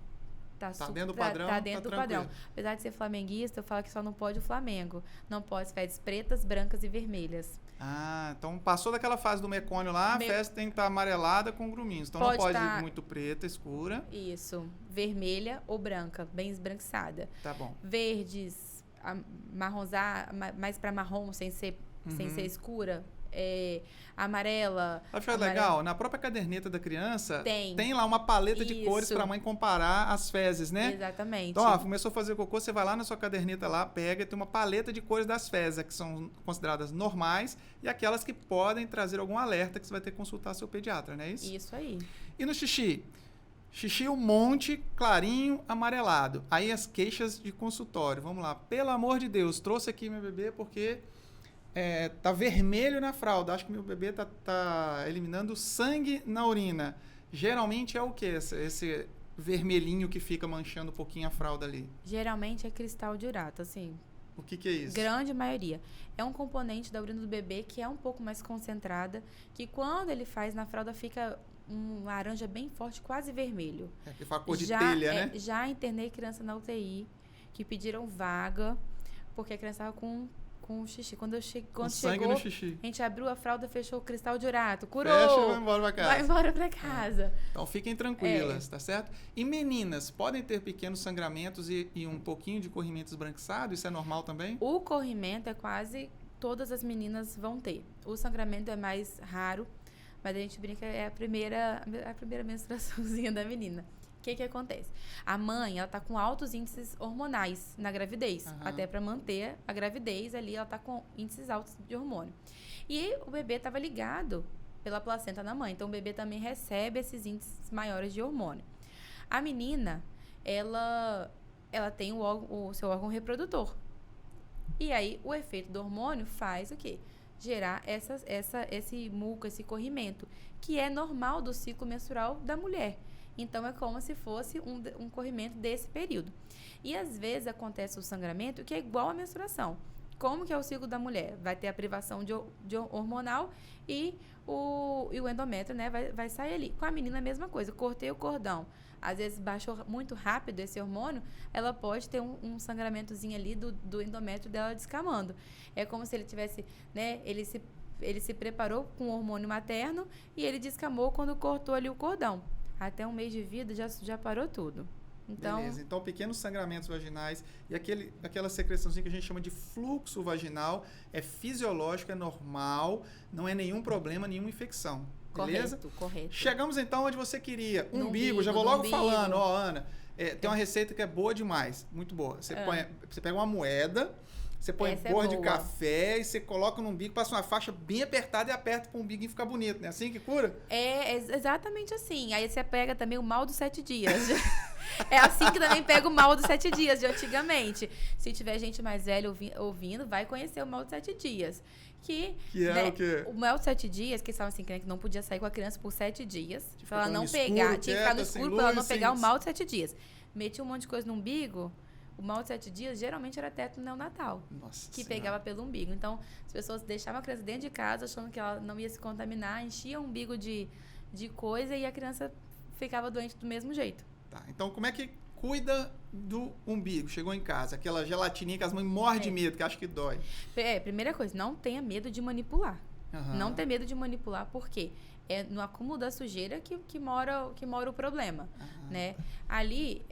S2: Tá dentro do padrão? Tá dentro do padrão. Apesar de ser flamenguista, eu falo que só não pode o Flamengo. Não pode fezes pretas, brancas e vermelhas.
S1: Ah, então passou daquela fase do mecônio lá, a fezes tem que estar amarelada com gruminhos. Então não pode ir muito preta, escura.
S2: Isso. Vermelha ou branca, bem esbranquiçada.
S1: Tá bom.
S2: Verdes, marronzar, mais para marrom, sem ser escura. Amarela.
S1: Acho legal, na própria caderneta da criança tem lá uma paleta de cores para a mãe comparar as fezes, né?
S2: Exatamente.
S1: Então, começou a fazer cocô, você vai lá na sua caderneta lá, pega e tem uma paleta de cores das fezes, que são consideradas normais e aquelas que podem trazer algum alerta que você vai ter que consultar seu pediatra, não é isso?
S2: Isso aí.
S1: E no xixi? Xixi um monte, clarinho, amarelado. Aí as queixas de consultório. Vamos lá. Pelo amor de Deus, trouxe aqui meu bebê porque... tá vermelho na fralda. Acho que meu bebê tá eliminando sangue na urina. Geralmente é o quê? Esse vermelhinho que fica manchando um pouquinho a fralda ali.
S2: Geralmente é cristal de urato, assim.
S1: O que é isso?
S2: Grande maioria. É um componente da urina do bebê que é um pouco mais concentrada, que quando ele faz na fralda fica um laranja bem forte, quase vermelho.
S1: Que faz cor de telha, né?
S2: Já internei criança na UTI, que pediram vaga, porque a criança estava com xixi. Quando chegou,
S1: sangue no xixi.
S2: A gente abriu a fralda, fechou o cristal de urato, curou.
S1: Fecha e vai embora pra casa.
S2: Vai embora pra casa.
S1: Então fiquem tranquilas, tá certo? E meninas, podem ter pequenos sangramentos e um pouquinho de corrimento esbranquiçado? Isso é normal também?
S2: O corrimento é quase todas as meninas vão ter. O sangramento é mais raro, mas a gente brinca, é a primeira menstruaçãozinha da menina. O que acontece? A mãe, ela tá com altos índices hormonais na gravidez. Até para manter a gravidez ali, ela tá com índices altos de hormônio. E o bebê tava ligado pela placenta da mãe. Então, o bebê também recebe esses índices maiores de hormônio. A menina, ela tem o seu órgão reprodutor. E aí, o efeito do hormônio faz o quê? Gerar esse muco, esse corrimento, que é normal do ciclo menstrual da mulher. Então, é como se fosse um corrimento desse período. E, às vezes, acontece o sangramento que é igual à menstruação. como que é o ciclo da mulher? Vai ter a privação de hormonal e o endométrio, né, vai sair ali. Com a menina, a mesma coisa. Cortei o cordão. Às vezes, baixou muito rápido esse hormônio, ela pode ter um sangramentozinho ali do endométrio dela descamando. É como se ele tivesse, né, ele se preparou com o hormônio materno e ele descamou quando cortou ali o cordão. Até um mês de vida já parou tudo. Então,
S1: beleza, então pequenos sangramentos vaginais e aquela secreçãozinha que a gente chama de fluxo vaginal é fisiológico, é normal, não é nenhum problema, nenhuma infecção, beleza?
S2: Correto.
S1: Chegamos então onde você queria,
S2: No
S1: umbigo, já vou
S2: no
S1: logo
S2: umbigo.
S1: falando, ó, Ana, tem uma receita que é boa demais, muito boa. Você pega uma moeda, você põe
S2: Essa
S1: borra
S2: é
S1: de
S2: boa.
S1: café e você coloca no umbigo, passa uma faixa bem apertada e aperta pro umbigo e fica bonito, né? Assim que cura?
S2: É exatamente assim. Aí você pega também o mal dos 7 dias. É assim que também pega o mal dos 7 dias de antigamente. Se tiver gente mais velha ouvindo, vai conhecer o mal dos 7 dias. Que
S1: é,
S2: né,
S1: o quê?
S2: O mal dos 7 dias, que estavam assim, que não podia sair com a criança por 7 dias. Pra ela
S1: ficando
S2: não
S1: no escuro,
S2: pegar. Tinha que ficar no
S1: quieta,
S2: escuro
S1: sem
S2: pra ela
S1: luz,
S2: não pegar
S1: sem-
S2: o mal dos 7 dias. Metia um monte de coisa no umbigo. O mal de 7 dias geralmente era teto neonatal,
S1: Nossa
S2: que
S1: Senhora.
S2: pegava pelo umbigo. Então, as pessoas deixavam a criança dentro de casa, achando que ela não ia se contaminar, enchia o umbigo de coisa e a criança ficava doente do mesmo jeito.
S1: Tá, então como é que cuida do umbigo? Chegou em casa, aquela gelatininha que as mães morrem de medo, que acham que dói.
S2: Primeira coisa, não tenha medo de manipular.
S1: Aham.
S2: Não ter medo de manipular, porque é no acúmulo da sujeira que mora o problema, né? Ali,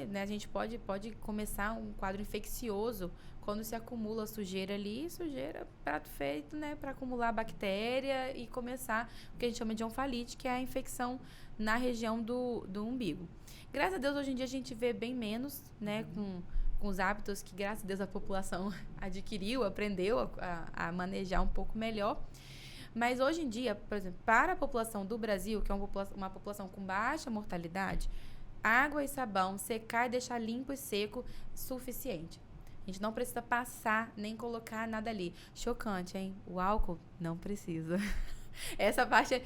S2: né, a gente pode começar um quadro infeccioso quando se acumula sujeira ali, sujeira, prato feito, né, para acumular bactéria e começar o que a gente chama de onfalite, que é a infecção na região do umbigo. Graças a Deus, hoje em dia a gente vê bem menos, né, com os hábitos que, graças a Deus, a população adquiriu, aprendeu a manejar um pouco melhor. Mas hoje em dia, por exemplo, para a população do Brasil, que é uma população com baixa mortalidade, água e sabão, secar e deixar limpo e seco, suficiente. A gente não precisa passar nem colocar nada ali. Chocante, hein? O álcool não precisa. Essa parte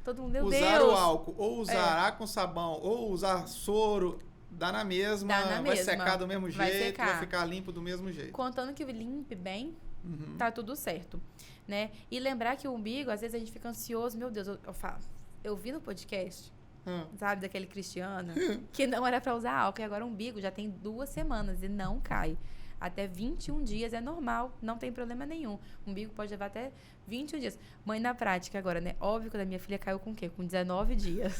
S2: todo mundo, meu
S1: usar
S2: Deus.
S1: o álcool, ou usar água com sabão, ou usar soro, dá na mesma, vai
S2: mesma.
S1: secar do mesmo
S2: Vai
S1: jeito, vai
S2: secar.
S1: ficar limpo do mesmo jeito.
S2: Contando que limpe bem, tá tudo certo, né? E lembrar que o umbigo, às vezes a gente fica ansioso, meu Deus, eu vi no podcast, sabe, daquele Cristiano, que não era pra usar álcool, e agora o umbigo já tem 2 semanas e não cai. Até 21 dias é normal, não tem problema nenhum. O umbigo pode levar até 21 dias. Mãe, na prática agora, né? Óbvio que a da minha filha caiu com o quê? Com 19 dias.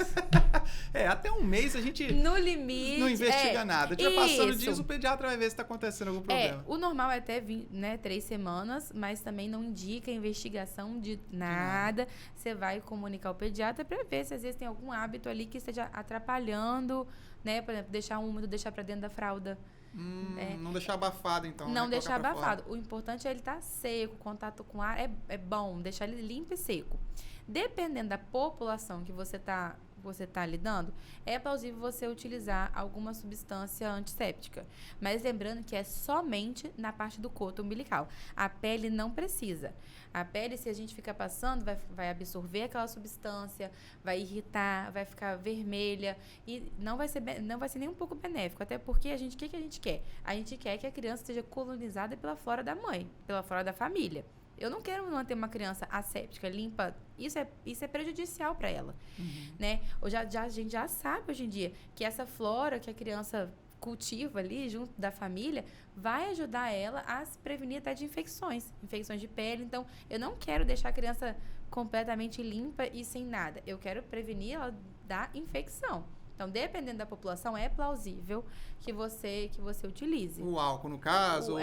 S1: Até um mês a gente
S2: No limite.
S1: não investiga nada. Já passando
S2: isso.
S1: disso, o pediatra vai ver se tá acontecendo algum problema.
S2: O normal é até 3 semanas, mas também não indica investigação de nada. Você vai comunicar ao pediatra para ver se às vezes tem algum hábito ali que esteja atrapalhando, né? Por exemplo, deixar úmido, deixar para dentro da fralda.
S1: Não deixar abafado, então.
S2: Não
S1: né?
S2: deixar
S1: Colocar pra
S2: abafado.
S1: fora.
S2: O importante é ele estar seco, contato com ar é bom, deixar ele limpo e seco. Dependendo da população que você tá lidando, é plausível você utilizar alguma substância antisséptica. Mas lembrando que é somente na parte do coto umbilical. A pele não precisa. A pele, se a gente ficar passando, vai absorver aquela substância, vai irritar, vai ficar vermelha e não vai ser nem um pouco benéfico. Até porque o que a gente quer? A gente quer que a criança seja colonizada pela flora da mãe, pela flora da família. Eu não quero manter uma criança asséptica, limpa. Isso é prejudicial para ela, né? A gente já sabe hoje em dia que essa flora que a criança cultiva ali junto da família vai ajudar ela a se prevenir até de infecções de pele. Então, eu não quero deixar a criança completamente limpa e sem nada. Eu quero prevenir ela da infecção. Então, dependendo da população, é plausível que você utilize.
S1: O álcool, no caso,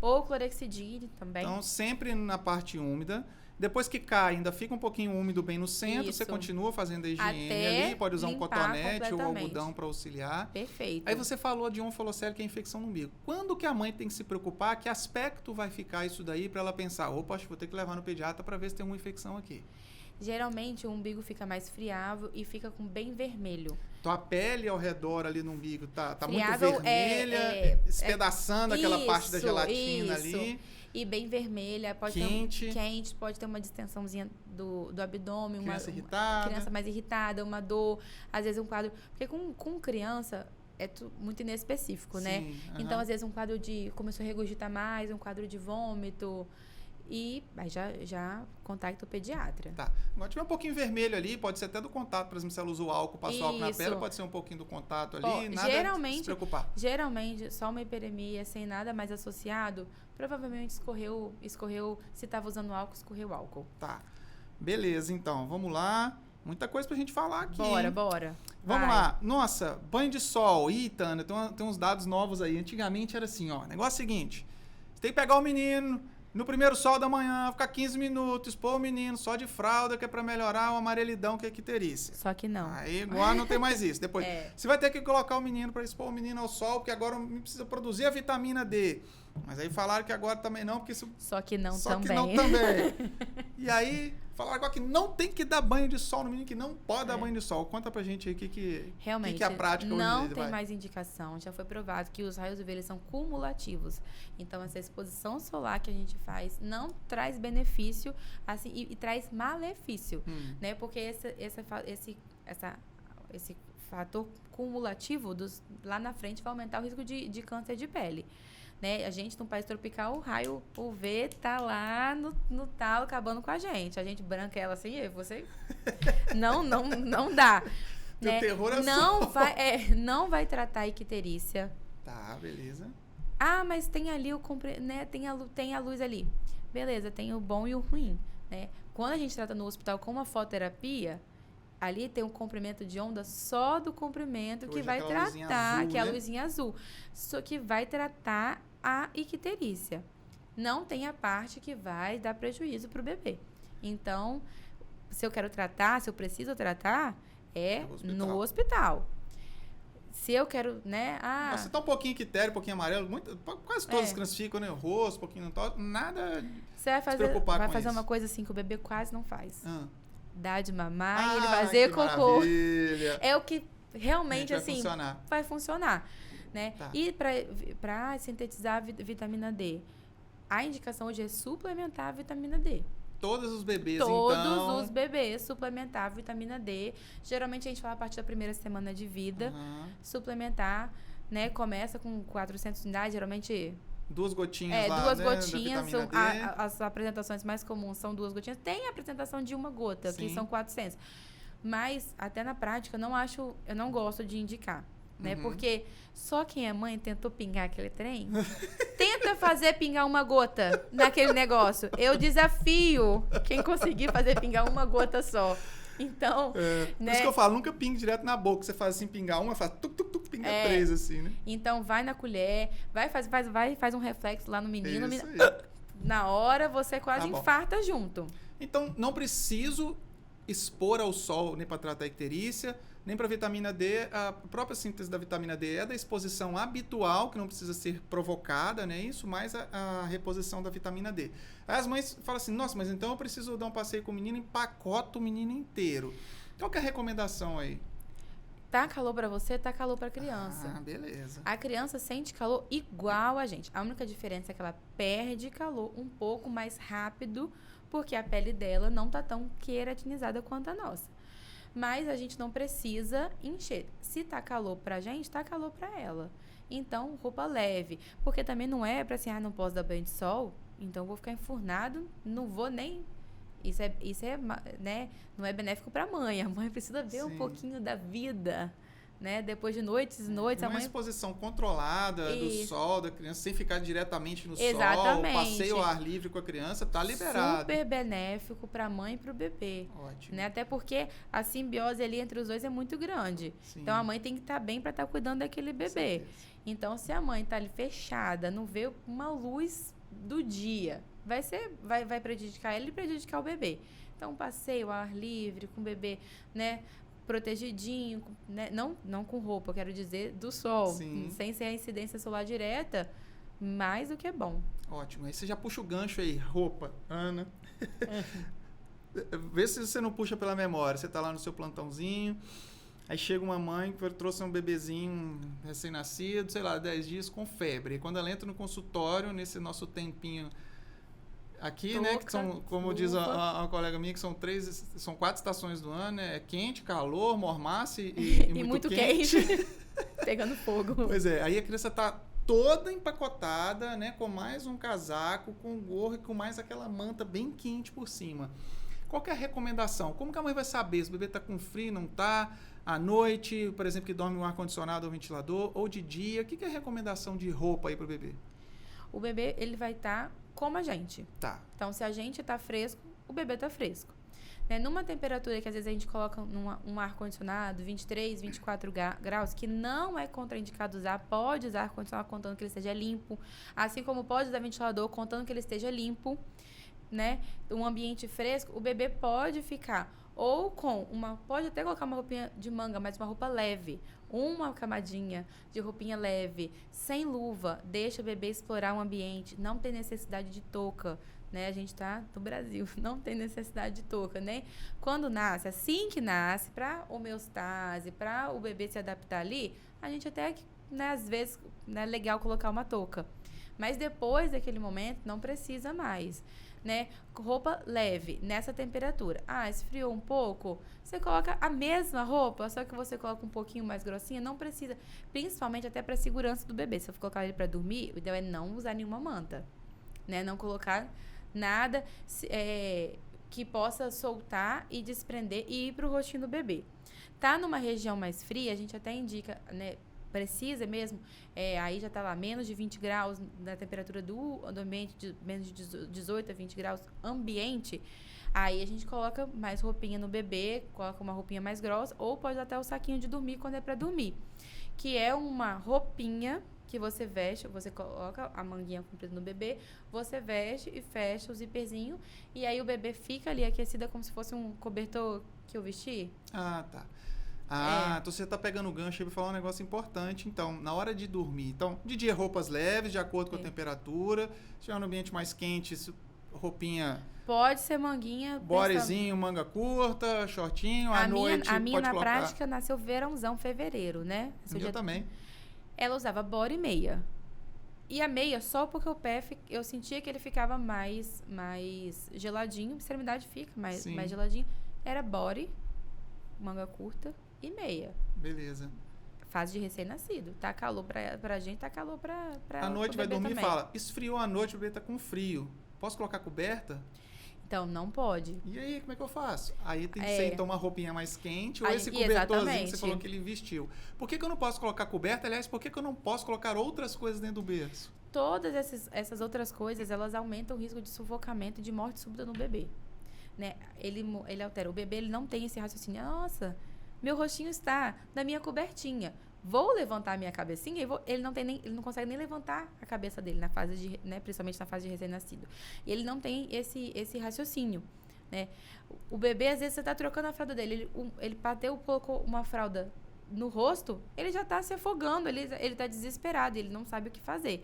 S2: ou clorexidine também.
S1: Então, sempre na parte úmida. Depois que cai, ainda fica um pouquinho úmido bem no centro, você
S2: Isso.
S1: continua fazendo a higiene
S2: Até
S1: ali, pode usar um
S2: limpar
S1: cotonete ou
S2: completamente.
S1: algodão para auxiliar.
S2: Perfeito.
S1: Aí você falou de onfalocele, que é a infecção no umbigo. Quando que a mãe tem que se preocupar? Que aspecto vai ficar isso daí para ela pensar, opa, acho que vou ter que levar no pediatra para ver se tem uma infecção aqui?
S2: Geralmente o umbigo fica mais friável e fica com bem vermelho.
S1: Então a pele ao redor ali no umbigo tá muito
S2: Friável
S1: vermelha, espedaçando aquela parte da gelatina
S2: isso.
S1: ali.
S2: E bem vermelha, pode
S1: Quente.
S2: quente, pode ter uma distensãozinha do abdômen,
S1: Criança
S2: uma
S1: irritada.
S2: criança mais irritada, uma dor, às vezes um quadro. Porque com criança, muito inespecífico, né?
S1: Sim,
S2: Então, às vezes, um quadro começou a regurgitar mais, um quadro de vômito. E aí já contacta o pediatra.
S1: Tá. Agora tiver um pouquinho vermelho ali, pode ser até do contato, por exemplo, se ela usou álcool, passou álcool na pele, pode ser um pouquinho do contato ali, nada de se preocupar.
S2: Geralmente, só uma hiperemia sem nada mais associado, provavelmente escorreu, se estava usando álcool, escorreu álcool.
S1: Tá. Beleza, então, vamos lá. Muita coisa pra gente falar aqui.
S2: Bora.
S1: Vamos lá. Nossa, banho de sol. Ih, Tânia, tem uns dados novos aí. Antigamente era assim, ó. Negócio seguinte. Você tem que pegar o menino no primeiro sol da manhã, ficar 15 minutos, expor o menino só de fralda, que é pra melhorar o amarelidão que é icterícia.
S2: Só que não.
S1: Aí agora não tem mais isso. Depois, você vai ter que colocar o menino pra expor o menino ao sol, porque agora precisa produzir a vitamina D. Mas aí falaram que agora também não, porque isso...
S2: Só que não
S1: Só
S2: também.
S1: que não também. E aí, falaram agora que não tem que dar banho de sol no menino, que não pode dar banho de sol. Conta pra gente aí o que
S2: Realmente,
S1: é a prática hoje em dia.
S2: Não tem mais indicação. Já foi provado que os raios UV eles são cumulativos. Então, essa exposição solar que a gente faz não traz benefício assim, e traz malefício. Né? Porque esse fator cumulativo lá na frente vai aumentar o risco de câncer de pele. Né? A gente, num país tropical, o raio UV tá lá no talo, acabando com a gente. A gente branca ela assim, você... Não dá. Né?
S1: Terror é
S2: não vai tratar a icterícia.
S1: Tá, beleza.
S2: Ah, mas tem ali né? Tem a luz ali. Beleza, tem o bom e o ruim. Né? Quando a gente trata no hospital com uma fototerapia, ali tem um comprimento de onda só do comprimento que vai tratar,
S1: azul,
S2: que é a luzinha azul. Só que vai tratar a icterícia. Não tem a parte que vai dar prejuízo para o bebê. Então, se eu quero tratar, se eu preciso tratar, no hospital. Se eu quero, né?
S1: Mas você tá um pouquinho ictério, um pouquinho amarelo, quase todas as crianças ficam, né? Rosto, um pouquinho no tal, nada.
S2: Você vai fazer uma coisa assim que o bebê quase não faz. Dá de mamar e ele fazer cocô.
S1: Maravilha.
S2: É o que realmente
S1: vai
S2: funcionar. Né?
S1: Tá.
S2: E para sintetizar a vitamina D, a indicação hoje é suplementar a vitamina D.
S1: Todos os bebês,
S2: Todos os bebês suplementar a vitamina D. Geralmente a gente fala a partir da primeira semana de vida. Suplementar, né? Começa com 400 unidades, geralmente...
S1: 2 gotinhas lá,
S2: duas
S1: né,
S2: gotinhas.
S1: da vitamina D.
S2: As apresentações mais comuns são 2 gotinhas. Tem a apresentação de 1 gota, que são 400. Mas, até na prática, eu não gosto de indicar. Né? Porque só quem é mãe tentou pingar aquele trem, tenta fazer pingar 1 gota naquele negócio. Eu desafio quem conseguir fazer pingar 1 gota só. Então,
S1: né? Por isso que eu falo, nunca pingue direto na boca. Você faz assim, pingar uma, faz tuc, pinga 3, assim, né?
S2: Então, vai na colher, faz um reflexo lá no menino.
S1: Isso aí.
S2: Na hora, você quase infarta junto.
S1: Então, não preciso expor ao sol nem para tratar a icterícia, nem para vitamina D. A própria síntese da vitamina D é da exposição habitual, que não precisa ser provocada, né? Isso, mais a reposição da vitamina D. Aí as mães falam assim, nossa, mas então eu preciso dar um passeio com o menino, empacoto o menino inteiro. Qual que é a recomendação aí?
S2: Tá calor para você, tá calor para a criança.
S1: Ah, beleza.
S2: A criança sente calor igual a gente. A única diferença é que ela perde calor um pouco mais rápido, porque a pele dela não tá tão queratinizada quanto a nossa. Mas a gente não precisa encher. Se tá calor pra gente, tá calor pra ela. Então, roupa leve. Porque também não é pra assim, não posso dar banho de sol, então eu vou ficar enfurnado, não vou nem... Isso é né, não é benéfico pra mãe. A mãe precisa ver um pouquinho da vida, né? Depois de noites e noites, a mãe...
S1: Uma exposição controlada do sol da criança, sem ficar diretamente no
S2: Exatamente.
S1: sol, passeio ao ar livre com a criança, tá liberado.
S2: Super benéfico para a mãe e para o bebê.
S1: Ótimo.
S2: Né? Até porque a simbiose ali entre os dois é muito grande.
S1: Sim.
S2: Então, a mãe tem que estar bem para estar cuidando daquele bebê. Então, se a mãe está ali fechada, não vê uma luz do dia, vai prejudicar ela e prejudicar o bebê. Então, um passeio ao ar livre com o bebê, né? Protegidinho, né? Não com roupa, eu quero dizer, do sol.
S1: Sim.
S2: Sem ser a incidência solar direta, mais do que é bom.
S1: Ótimo. Aí você já puxa o gancho aí, roupa, Ana. Vê se você não puxa pela memória. Você tá lá no seu plantãozinho, aí chega uma mãe que trouxe um bebezinho recém-nascido, sei lá, 10 dias com febre. E quando ela entra no consultório, nesse nosso tempinho aqui, né, que são, como diz a colega minha, que são 4 estações do ano, né? É quente, calor, mormaço e muito quente.
S2: Pegando fogo.
S1: Pois é, aí a criança tá toda empacotada, né? Com mais um casaco, com gorro e com mais aquela manta bem quente por cima. Qual que é a recomendação? Como que a mãe vai saber se o bebê tá com frio, não tá? À noite, por exemplo, que dorme no ar-condicionado ou ventilador, ou de dia? O que é a recomendação de roupa aí pro bebê?
S2: O bebê, ele vai estar como a gente.
S1: Tá.
S2: Então, se a gente tá fresco, o bebê tá fresco. Né? Numa temperatura que às vezes a gente coloca um ar-condicionado, 23, 24 graus, que não é contraindicado usar, pode usar ar-condicionado contando que ele esteja limpo, assim como pode usar ventilador contando que ele esteja limpo, né? Um ambiente fresco, o bebê pode ficar ou pode até colocar uma roupinha de manga, mas uma roupa leve, uma camadinha de roupinha leve, sem luva, deixa o bebê explorar o ambiente, não tem necessidade de touca, né? A gente tá no Brasil, não tem necessidade de touca, né? Quando nasce, assim que nasce, para homeostase, para o bebê se adaptar ali, a gente até, né, às vezes, é legal colocar uma touca. Mas depois daquele momento, não precisa mais, né? Roupa leve, nessa temperatura. Ah, esfriou um pouco, você coloca a mesma roupa, só que você coloca um pouquinho mais grossinha, não precisa. Principalmente até para segurança do bebê. Se eu for colocar ele para dormir, o ideal é não usar nenhuma manta, né? Não colocar nada que possa soltar e desprender e ir pro rostinho do bebê. Tá numa região mais fria, a gente até indica, né? Precisa mesmo, aí já tá lá menos de 20 graus na temperatura do ambiente, menos de 18 a 20 graus ambiente, aí a gente coloca mais roupinha no bebê, coloca uma roupinha mais grossa, ou pode até o saquinho de dormir quando é para dormir, que é uma roupinha que você veste, você coloca a manguinha comprida no bebê, você veste e fecha o zíperzinho, e aí o bebê fica ali aquecida como se fosse um cobertor que eu vesti.
S1: Ah, tá. Então você tá pegando o gancho aí pra falar um negócio importante. Então, na hora de dormir, então, de dia roupas leves, de acordo com a temperatura. Se tiver um ambiente mais quente, roupinha...
S2: Pode ser manguinha.
S1: Bodyzinho, manga curta, shortinho, à noite
S2: a minha
S1: pode
S2: na
S1: colocar...
S2: prática nasceu verãozão, fevereiro, né?
S1: Eu também.
S2: Ela usava body e meia. E a meia, só porque o pé, eu sentia que ele ficava mais geladinho, a extremidade fica mais geladinho. Era body, manga curta e meia.
S1: Beleza.
S2: Fase de recém-nascido. Tá calor pra gente, tá calor pra
S1: à noite vai dormir
S2: também.
S1: E fala, esfriou à noite, o bebê tá com frio. Posso colocar coberta?
S2: Então, não pode.
S1: E aí, como é que eu faço? Aí tem que ser, então, uma roupinha mais quente ou esse cobertorzinho
S2: exatamente.
S1: Que você falou que ele vestiu. Por que eu não posso colocar coberta? Aliás, por que eu não posso colocar outras coisas dentro do berço?
S2: Todas essas outras coisas, elas aumentam o risco de sufocamento e de morte súbita no bebê. Né? Ele altera. O bebê, ele não tem esse raciocínio. Nossa, meu rostinho está na minha cobertinha. Vou levantar a minha cabecinha e ele não consegue nem levantar a cabeça dele na fase de, né, principalmente na fase de recém-nascido. E ele não tem esse raciocínio, né? O bebê, às vezes, você está trocando a fralda dele, ele bateu, colocou uma fralda no rosto, ele já está se afogando, ele está desesperado, ele não sabe o que fazer,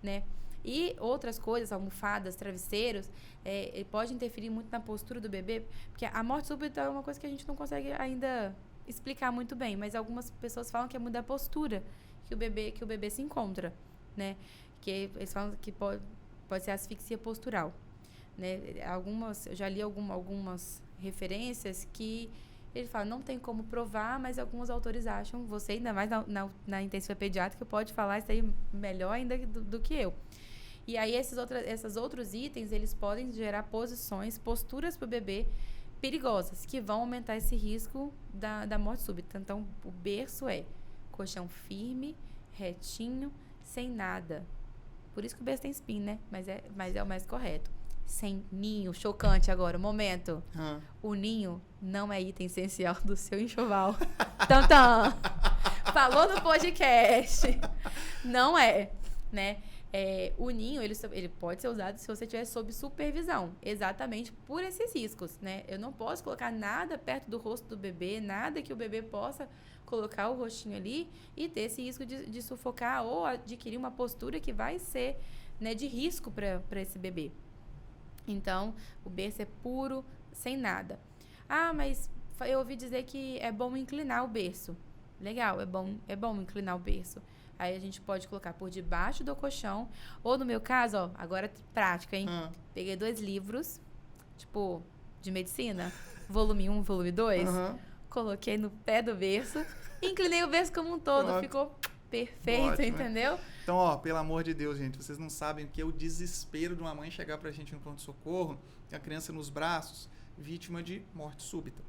S2: né? E outras coisas, almofadas, travesseiros, ele pode interferir muito na postura do bebê, porque a morte súbita é uma coisa que a gente não consegue ainda explicar muito bem, mas algumas pessoas falam que é muito da postura que o bebê se encontra, né? Que eles falam que pode ser asfixia postural, né? Eu já li algumas referências que ele fala, não tem como provar, mas alguns autores acham, você ainda mais na intensiva pediátrica pode falar isso aí melhor ainda do que eu. E aí esses outros itens, eles podem gerar posturas para o bebê perigosas, que vão aumentar esse risco da morte súbita. Então, o berço é colchão firme, retinho, sem nada. Por isso que o berço tem spin, né? Mas é o mais correto. Sem ninho. Chocante agora, momento. O ninho não é item essencial do seu enxoval. Tantã! Falou no podcast. Não é, né? O ninho, ele pode ser usado se você estiver sob supervisão, exatamente por esses riscos, né? Eu não posso colocar nada perto do rosto do bebê, nada que o bebê possa colocar o rostinho ali e ter esse risco de sufocar ou adquirir uma postura que vai ser, né, de risco para esse bebê. Então, o berço é puro, sem nada. Ah, mas eu ouvi dizer que é bom inclinar o berço. Legal, é bom inclinar o berço. Aí a gente pode colocar por debaixo do colchão. Ou no meu caso, ó, agora prática, hein? Peguei 2 livros, tipo, de medicina. Volume 1, volume 2. coloquei no pé do berço, inclinei o berço como um todo,
S1: Pronto.
S2: ficou perfeito,
S1: Ótimo,
S2: entendeu?
S1: Então, ó, pelo amor de Deus, gente, vocês não sabem o que é o desespero de uma mãe chegar pra gente no pronto-socorro, com a criança nos braços, vítima de morte súbita.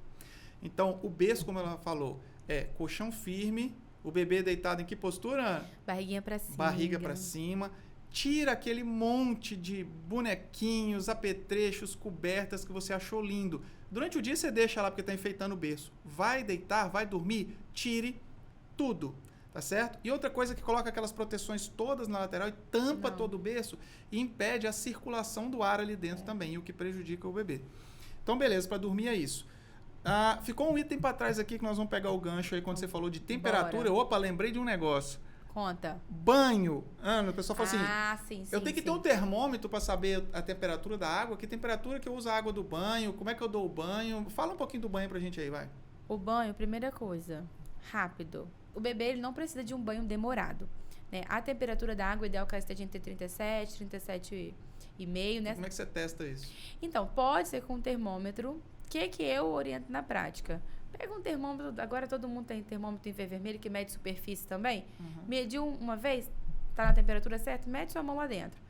S1: Então, o berço, como ela falou, é colchão firme, o bebê deitado em que postura, Ana?
S2: Barriguinha pra cima.
S1: Barriga pra cima. Tira aquele monte de bonequinhos, apetrechos, cobertas que você achou lindo. Durante o dia você deixa lá porque tá enfeitando o berço. Vai deitar, vai dormir, tire tudo. Tá certo? E outra coisa que coloca aquelas proteções todas na lateral e tampa todo o berço e impede a circulação do ar ali dentro também, e o que prejudica o bebê. Então, beleza, para dormir é isso. Ficou um item para trás aqui que nós vamos pegar o gancho aí quando você falou de temperatura.
S2: Bora.
S1: Opa, lembrei de um negócio.
S2: Conta.
S1: Banho. Ana, o pessoal fala assim,
S2: sim,
S1: eu tenho que ter um termômetro para saber a temperatura da água. Que temperatura que eu uso a água do banho? Como é que eu dou o banho? Fala um pouquinho do banho pra gente aí, vai.
S2: O banho, primeira coisa, rápido. O bebê ele não precisa de um banho demorado. Né? A temperatura da água ideal que ela esteja entre 37, 37,5, né?
S1: Como é que você testa isso?
S2: Então, pode ser com um termômetro. O que eu oriento na prática? Pega um termômetro, agora todo mundo tem termômetro infravermelho que mede superfície também. Mediu uma vez, tá na temperatura certa, mede sua mão lá dentro.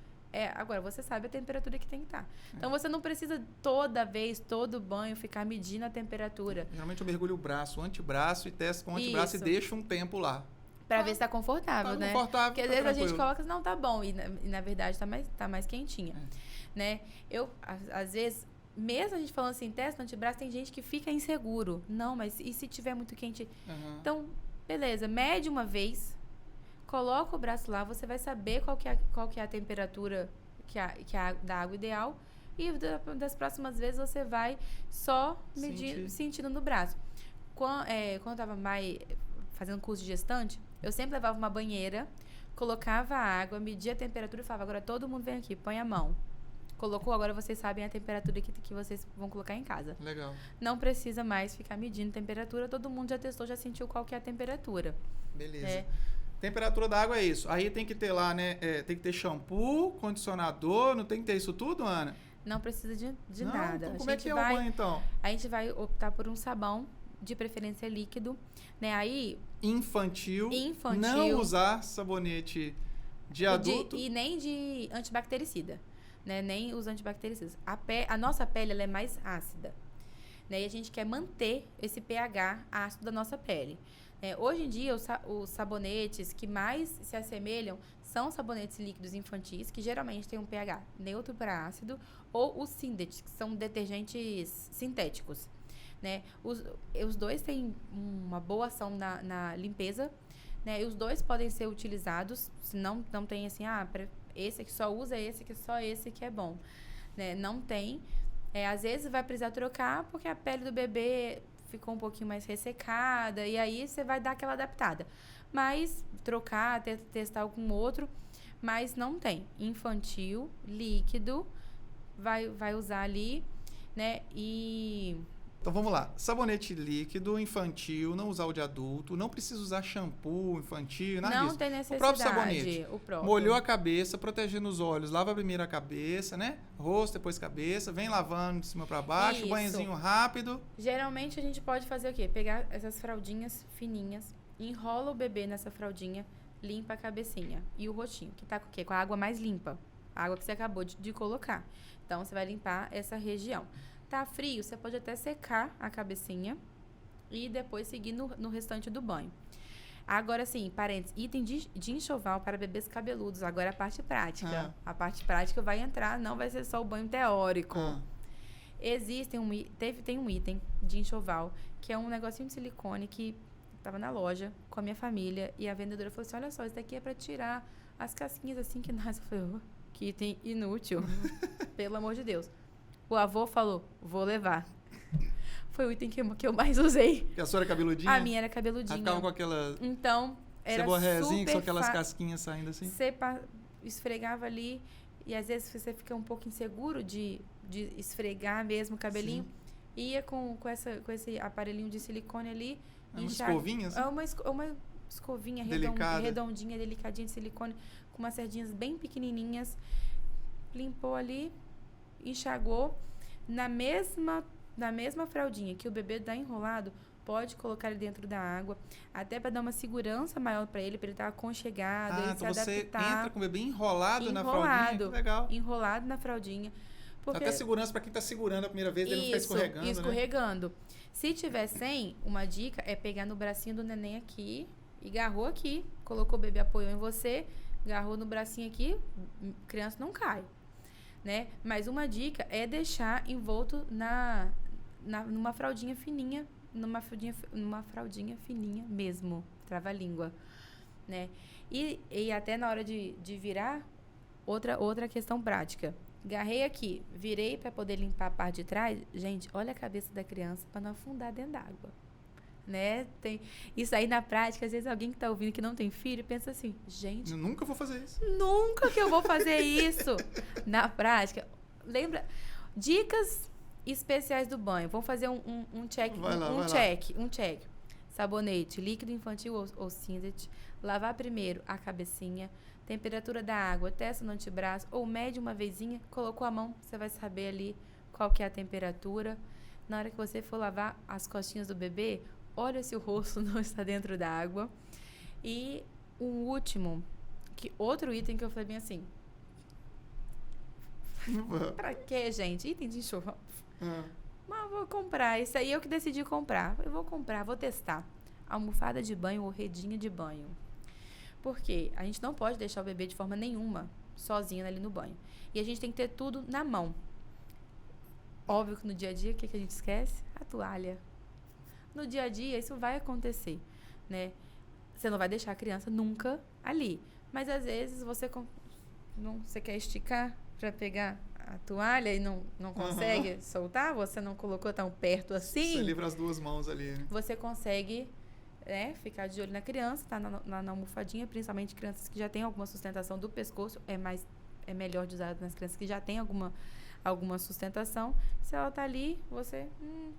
S2: Agora, você sabe a temperatura que tem que estar. Então, você não precisa toda vez, todo banho, ficar medindo a temperatura.
S1: Geralmente eu mergulho o antebraço e testo com o antebraço e deixo um tempo lá.
S2: Pra ver se tá confortável, né?
S1: Confortável,
S2: porque às vezes a gente coloca assim, não, tá bom. E na verdade tá mais quentinha. Né? Às vezes, mesmo a gente falando assim, testa no antebraço, tem gente que fica inseguro. Não, mas e se tiver muito quente? Então, beleza, mede uma vez. Coloca o braço lá, você vai saber qual que é a temperatura da água ideal. E das próximas vezes você vai só sentindo no braço. Quando eu tava fazendo curso de gestante, eu sempre levava uma banheira, colocava a água, media a temperatura e falava, agora todo mundo vem aqui, põe a mão. Colocou, agora vocês sabem a temperatura que vocês vão colocar em casa.
S1: Legal.
S2: Não precisa mais ficar medindo temperatura, todo mundo já testou, já sentiu qual que é a temperatura.
S1: Beleza. Temperatura da água é isso. Aí tem que ter lá, né? Tem que ter shampoo, condicionador, não tem que ter isso tudo, Ana?
S2: Não precisa de nada.
S1: Então como é que é o banho, então?
S2: A gente vai optar por um sabão, de preferência líquido, né? Aí...
S1: Infantil. Não usar sabonete de adulto.
S2: E nem de antibactericida, né? Nem os antibactericidas. A nossa pele, ela é mais ácida, né? E a gente quer manter esse pH ácido da nossa pele. Hoje em dia, os sabonetes que mais se assemelham são sabonetes líquidos infantis, que geralmente têm um pH neutro para ácido, ou os Syndex, que são detergentes sintéticos. Né? Os dois têm uma boa ação na limpeza, né? E os dois podem ser utilizados, se não tem assim, esse aqui só usa esse, que só esse que é bom. Né? Não tem. Às vezes vai precisar trocar, porque a pele do bebê ficou um pouquinho mais ressecada, e aí você vai dar aquela adaptada. Mas trocar, testar algum outro, mas não tem. Infantil, líquido, vai usar ali, né?
S1: Então vamos lá. Sabonete líquido, infantil, não usar o de adulto, não precisa usar shampoo infantil, nada disso.
S2: Não tem necessidade.
S1: O próprio sabonete. Molhou a cabeça, protegendo os olhos, lava primeiro a cabeça, né? Rosto, depois cabeça, vem lavando de cima para baixo, banhozinho rápido.
S2: Geralmente a gente pode fazer o quê? Pegar essas fraldinhas fininhas, enrola o bebê nessa fraldinha, limpa a cabecinha e o rostinho, que tá com o quê? Com a água mais limpa. A água que você acabou de colocar. Então, você vai limpar essa região. Tá frio, você pode até secar a cabecinha e depois seguir no restante do banho. Agora, sim, parênteses, item de enxoval para bebês cabeludos. Agora a parte prática. A parte prática vai entrar, não vai ser só o banho teórico. Tem um item de enxoval, que é um negocinho de silicone que estava na loja com a minha família e a vendedora falou assim, olha só, isso daqui é para tirar as casquinhas assim que nascem. Eu falei, que item inútil. Pelo amor de Deus. O avô falou, vou levar. Foi o item que eu mais usei.
S1: E a sua era cabeludinha?
S2: A minha era cabeludinha.
S1: Ficava com aquela...
S2: Então, era
S1: ceborrézinha, que são aquelas casquinhas saindo assim?
S2: Você esfregava ali, e às vezes você fica um pouco inseguro de esfregar mesmo o cabelinho. Sim. Ia com esse aparelhinho de silicone ali.
S1: Uma escovinha? Assim?
S2: Uma escovinha redondinha, delicadinha de silicone, com umas sardinhas bem pequenininhas. Limpou ali, enxagou. Na mesma fraldinha que o bebê dá enrolado, pode colocar ele dentro da água, até para dar uma segurança maior para ele estar aconchegado, ele
S1: então
S2: se adaptar.
S1: você entra com o bebê enrolado na fraldinha, que legal.
S2: Enrolado na fraldinha. Porque...
S1: Até segurança para quem está segurando a primeira vez, ele não ficar escorregando,
S2: escorregando. Né? Se tiver sem, uma dica é pegar no bracinho do neném aqui e agarrou aqui, colocou o bebê, apoiou em você, agarrou no bracinho aqui, criança não cai, né? Mas uma dica é deixar envolto numa fraldinha fininha, numa fraldinha fininha mesmo, trava-língua, né? E até na hora de virar, outra questão prática. Agarrei aqui, virei para poder limpar a parte de trás. Gente, olha a cabeça da criança para não afundar dentro d'água, né? Isso aí na prática, às vezes alguém que está ouvindo que não tem filho pensa assim, gente...
S1: Eu nunca vou fazer isso.
S2: Nunca que eu vou fazer isso. Na prática, lembra... Dicas especiais do banho. Vamos fazer um check. Um check. Sabonete, líquido infantil ou Sindet. Lavar primeiro a cabecinha. Temperatura da água, testa no antebraço ou mede uma vezinha, colocou a mão, você vai saber ali qual que é a temperatura. Na hora que você for lavar as costinhas do bebê, olha se o rosto não está dentro da água. E um último, outro item que eu falei bem assim. Pra quê, gente? Item de enxoval. Mas vou comprar, isso aí eu que decidi comprar. Eu vou comprar, vou testar. Almofada de banho ou redinha de banho. Porque a gente não pode deixar o bebê de forma nenhuma sozinho ali no banho. E a gente tem que ter tudo na mão. Óbvio que no dia a dia, o que a gente esquece? A toalha. No dia a dia, isso vai acontecer, né? Você não vai deixar a criança nunca ali. Mas, às vezes, você quer esticar para pegar a toalha e não consegue soltar, você não colocou tão perto assim.
S1: Você livra as duas mãos ali, né?
S2: Você consegue... ficar de olho na criança, tá na almofadinha, principalmente crianças que já têm alguma sustentação do pescoço, é melhor de usar nas crianças que já têm alguma sustentação. Se ela tá ali, você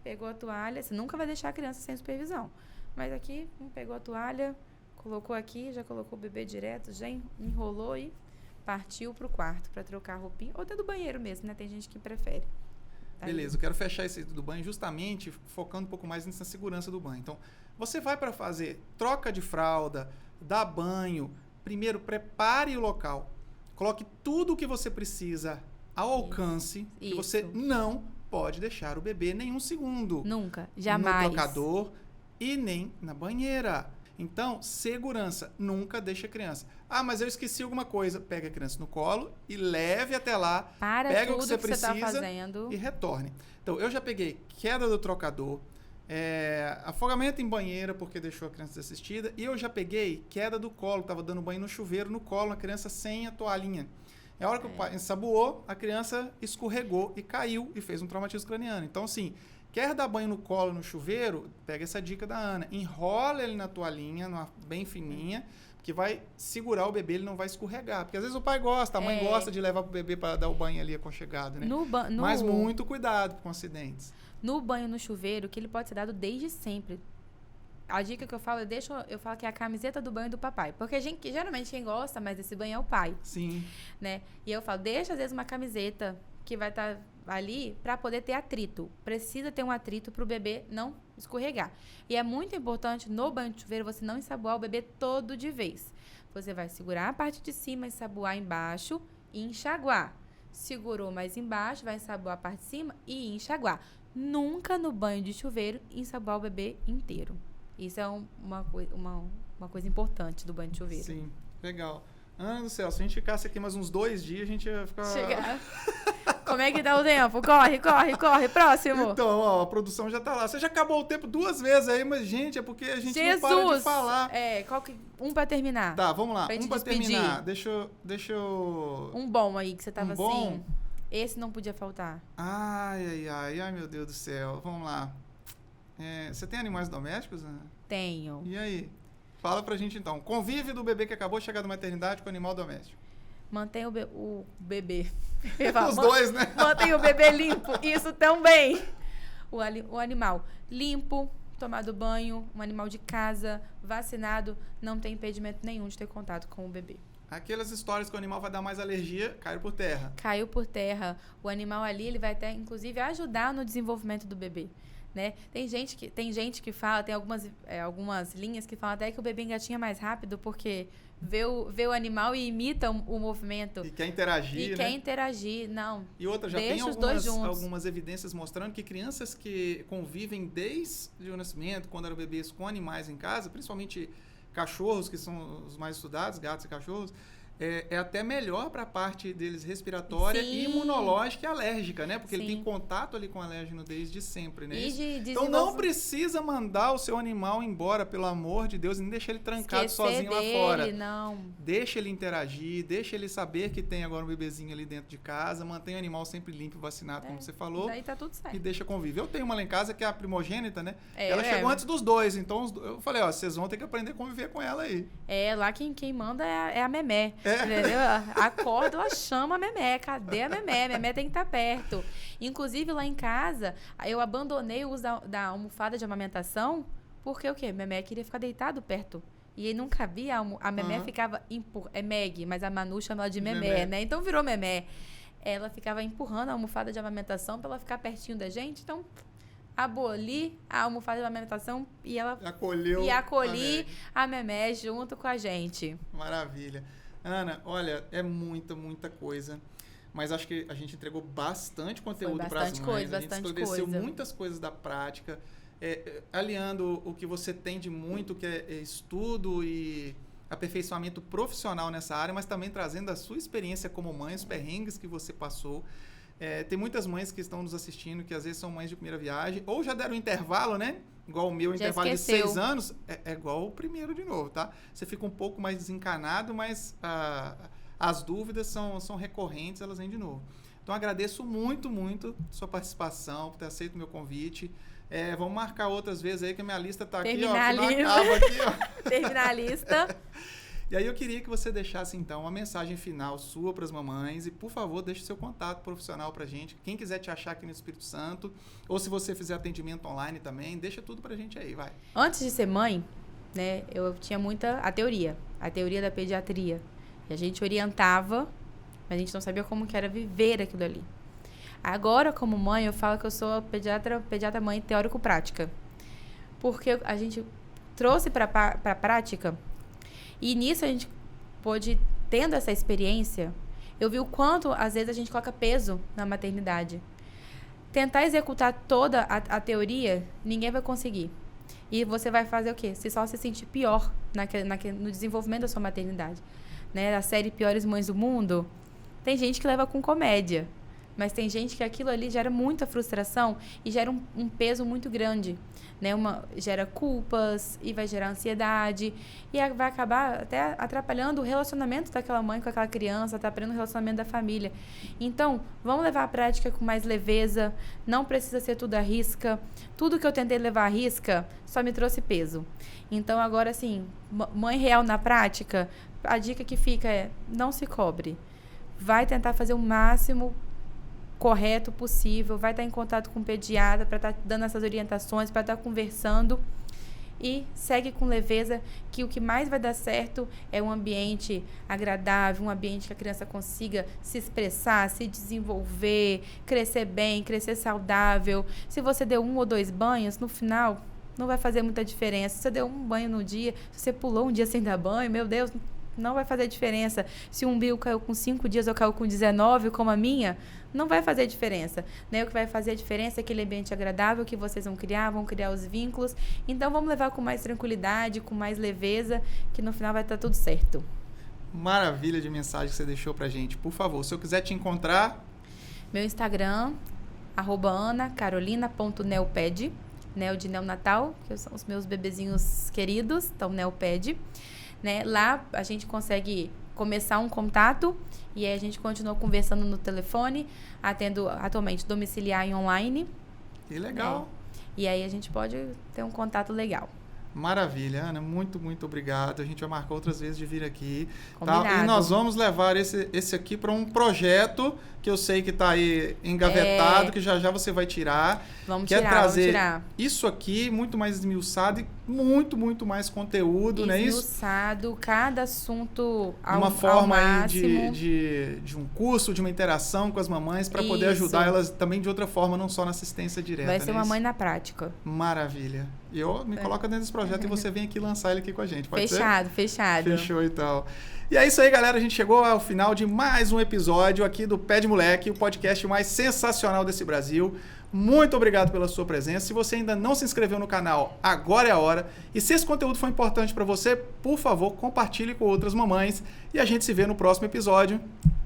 S2: pegou a toalha, você nunca vai deixar a criança sem supervisão. Mas aqui, pegou a toalha, colocou aqui, já colocou o bebê direto, já enrolou e partiu pro quarto para trocar a roupinha, ou até do banheiro mesmo, né? Tem gente que prefere. Tá.
S1: Beleza, eu quero fechar esse do banho justamente focando um pouco mais nessa segurança do banho. Então, você vai para fazer troca de fralda, dar banho, primeiro prepare o local, coloque tudo o que você precisa ao alcance, que você não pode deixar o bebê nenhum segundo.
S2: Nunca, jamais.
S1: No trocador e nem na banheira. Então, segurança, nunca deixe a criança. Mas eu esqueci alguma coisa. Pega a criança no colo e leve até lá. Pega o que você precisa
S2: tá fazendo.
S1: E retorne. Então, eu já peguei queda do trocador, afogamento em banheira porque deixou a criança desassistida, e eu já peguei queda do colo, estava dando banho no chuveiro, no colo, a criança sem a toalhinha. É a hora que o pai ensaboou, a criança escorregou e caiu e fez um traumatismo craniano. Então, assim, quer dar banho no colo, no chuveiro, pega essa dica da Ana. Enrola ele na toalhinha, bem fininha, que vai segurar o bebê, ele não vai escorregar. Porque às vezes o pai gosta, a mãe gosta de levar o bebê para dar o banho ali aconchegado, né? Mas muito cuidado com acidentes.
S2: No banho no chuveiro, que ele pode ser dado desde sempre. A dica que eu falo, eu falo que é a camiseta do banho do papai. Porque geralmente quem gosta mais desse banho é o pai.
S1: Sim.
S2: Né? E eu falo, deixa às vezes uma camiseta que vai estar ali para poder ter atrito. Precisa ter um atrito para o bebê não escorregar. E é muito importante no banho de chuveiro você não ensaboar o bebê todo de vez. Você vai segurar a parte de cima, ensaboar embaixo e enxaguar. Segurou mais embaixo, vai ensaboar a parte de cima e enxaguar. Nunca no banho de chuveiro ensaboar o bebê inteiro. Isso é uma coisa importante do banho de chuveiro.
S1: Sim, legal. Ana do céu, se a gente ficasse aqui mais uns 2 dias, a gente ia ficar...
S2: Como é que dá o tempo? Corre, próximo.
S1: Então, ó, a produção já tá lá. Você já acabou o tempo 2 vezes aí, mas, gente, é porque a gente não para de falar.
S2: Um pra terminar.
S1: Tá, vamos lá. Um pra terminar. Deixa eu...
S2: Um bom aí, que você tava assim. Esse não podia faltar.
S1: Ai, meu Deus do céu. Vamos lá. Você tem animais domésticos, Ana?
S2: Tenho.
S1: E aí? Fala pra gente, então. Convive do bebê que acabou de chegar da maternidade com o animal doméstico.
S2: Mantém o bebê.
S1: Os dois, né?
S2: Mantém o bebê limpo. Isso também. O animal limpo, tomado banho, um animal de casa, vacinado, não tem impedimento nenhum de ter contato com o bebê.
S1: Aquelas histórias que o animal vai dar mais alergia, caiu por terra.
S2: Caiu por terra. O animal ali, ele vai até, inclusive, ajudar no desenvolvimento do bebê. né? Tem gente que fala, tem algumas linhas que falam até que o bebê engatinha mais rápido porque vê o animal e imita o movimento.
S1: E quer interagir,
S2: não.
S1: E outra, já tem algumas evidências mostrando que crianças que convivem desde o nascimento, quando eram bebês, com animais em casa, principalmente cachorros, que são os mais estudados, gatos e cachorros, é até melhor para a parte deles respiratória,
S2: Sim.
S1: imunológica e alérgica, né? Porque
S2: Sim.
S1: ele tem contato ali com o alérgeno desde sempre, né?
S2: E
S1: Então não precisa mandar o seu animal embora, pelo amor de Deus, e nem deixar ele trancado sozinho lá fora.
S2: Não.
S1: Deixa ele interagir, deixa ele saber que tem agora um bebezinho ali dentro de casa, mantém o animal sempre limpo e vacinado, como você falou.
S2: Daí tá tudo certo.
S1: E deixa conviver. Eu tenho uma lá em casa que é a primogênita, né?
S2: É,
S1: ela chegou antes dos dois, então eu falei, ó, vocês vão ter que aprender a conviver com ela aí.
S2: Lá quem manda é a Memé. Entendeu? Acorda, ela chama a Memé. Cadê a Memé? A Memé tem que estar perto. Inclusive, lá em casa, eu abandonei o uso da almofada de amamentação, porque o quê? Memé queria ficar deitado perto. E aí não cabia, a Memé ficava... É Meg, mas a Manu chama ela de Memé, né? Então virou Memé. Ela ficava empurrando a almofada de amamentação para ela ficar pertinho da gente. Então, aboli a almofada de amamentação e ela... acolhi a Memé junto com a gente.
S1: Maravilha. Ana, olha, é muita coisa. Mas acho que a gente entregou bastante conteúdo para as mães. A gente esclareceu muitas coisas da prática. Aliando o que você tem de muito, que é estudo e aperfeiçoamento profissional nessa área, mas também trazendo a sua experiência como mãe, os perrengues que você passou. Tem muitas mães que estão nos assistindo, que às vezes são mães de primeira viagem, ou já deram intervalo, né? Igual o meu intervalo de 6 anos, é igual o primeiro de novo, tá? Você fica um pouco mais desencanado, mas as dúvidas são recorrentes, elas vêm de novo. Então, agradeço muito sua participação, por ter aceito o meu convite. Vamos marcar outras vezes aí, que a minha lista tá aqui, ó. Que não acaba aqui, ó.
S2: Terminar a lista.
S1: E aí eu queria que você deixasse, então, uma mensagem final sua para as mamães e, por favor, deixe seu contato profissional para a gente. Quem quiser te achar aqui no Espírito Santo, ou se você fizer atendimento online também, deixa tudo para a gente aí, vai.
S2: Antes de ser mãe, né, eu tinha a teoria da pediatria. E a gente orientava, mas a gente não sabia como que era viver aquilo ali. Agora, como mãe, eu falo que eu sou pediatra mãe teórico-prática. Porque a gente trouxe para a prática. E nisso a gente pôde, tendo essa experiência, eu vi o quanto, às vezes, a gente coloca peso na maternidade. Tentar executar toda a teoria, ninguém vai conseguir. E você vai fazer o quê? Você só se sentir pior no desenvolvimento da sua maternidade. Né? A série Piores Mães do Mundo, tem gente que leva com comédia. Mas tem gente que aquilo ali gera muita frustração e gera um peso muito grande, né? Gera culpas e vai gerar ansiedade e vai acabar até atrapalhando o relacionamento daquela mãe com aquela criança, atrapalhando o relacionamento da família. Então, vamos levar a prática com mais leveza, não precisa ser tudo à risca. Tudo que eu tentei levar à risca só me trouxe peso. Então, agora, assim, mãe real na prática, a dica que fica é não se cobre. Vai tentar fazer o máximo correto possível, vai estar em contato com o pediatra para estar dando essas orientações, para estar conversando e segue com leveza, que o que mais vai dar certo é um ambiente agradável, um ambiente que a criança consiga se expressar, se desenvolver, crescer bem, crescer saudável. Se você deu 1 ou 2 banhos, no final não vai fazer muita diferença. Se você deu 1 banho no dia, se você pulou um dia sem dar banho, meu Deus, não vai fazer diferença. Se o umbigo caiu com 5 dias ou caiu com 19, como a minha, não vai fazer diferença. Né? O que vai fazer a diferença é aquele ambiente agradável que vocês vão criar os vínculos. Então, vamos levar com mais tranquilidade, com mais leveza, que no final vai estar tudo certo.
S1: Maravilha de mensagem que você deixou pra gente. Por favor, se eu quiser te encontrar...
S2: Meu Instagram, @anacarolina.neoped, Neo de neonatal, que são os meus bebezinhos queridos, então Neoped. Né? Lá a gente consegue começar um contato e aí a gente continua conversando no telefone, atendo atualmente domiciliar e online.
S1: Que legal.
S2: Né? E aí a gente pode ter um contato legal.
S1: Maravilha, Ana, muito obrigado. A gente vai marcar outras vezes de vir aqui.
S2: Combinado.
S1: Tá? E nós vamos levar esse aqui para um projeto que eu sei que está aí engavetado, que já você vai tirar.
S2: Vamos
S1: tirar.
S2: Quer trazer
S1: isso aqui muito mais esmiuçado e muito, muito mais conteúdo, não é isso?
S2: Esmiuçado, cada assunto
S1: Uma forma
S2: ao
S1: aí
S2: máximo.
S1: de um curso, de uma interação com as mamães, para poder ajudar elas também de outra forma, não só na assistência direta.
S2: Vai ser
S1: né?
S2: uma mãe na prática.
S1: Maravilha. E eu me coloco dentro desse projeto e você vem aqui lançar ele aqui com a gente, pode ser?
S2: Fechado.
S1: Fechou, então. E é isso aí, galera. A gente chegou ao final de mais um episódio aqui do Pé de Moleque, o podcast mais sensacional desse Brasil. Muito obrigado pela sua presença. Se você ainda não se inscreveu no canal, agora é a hora. E se esse conteúdo foi importante para você, por favor, compartilhe com outras mamães. E a gente se vê no próximo episódio.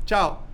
S1: Tchau!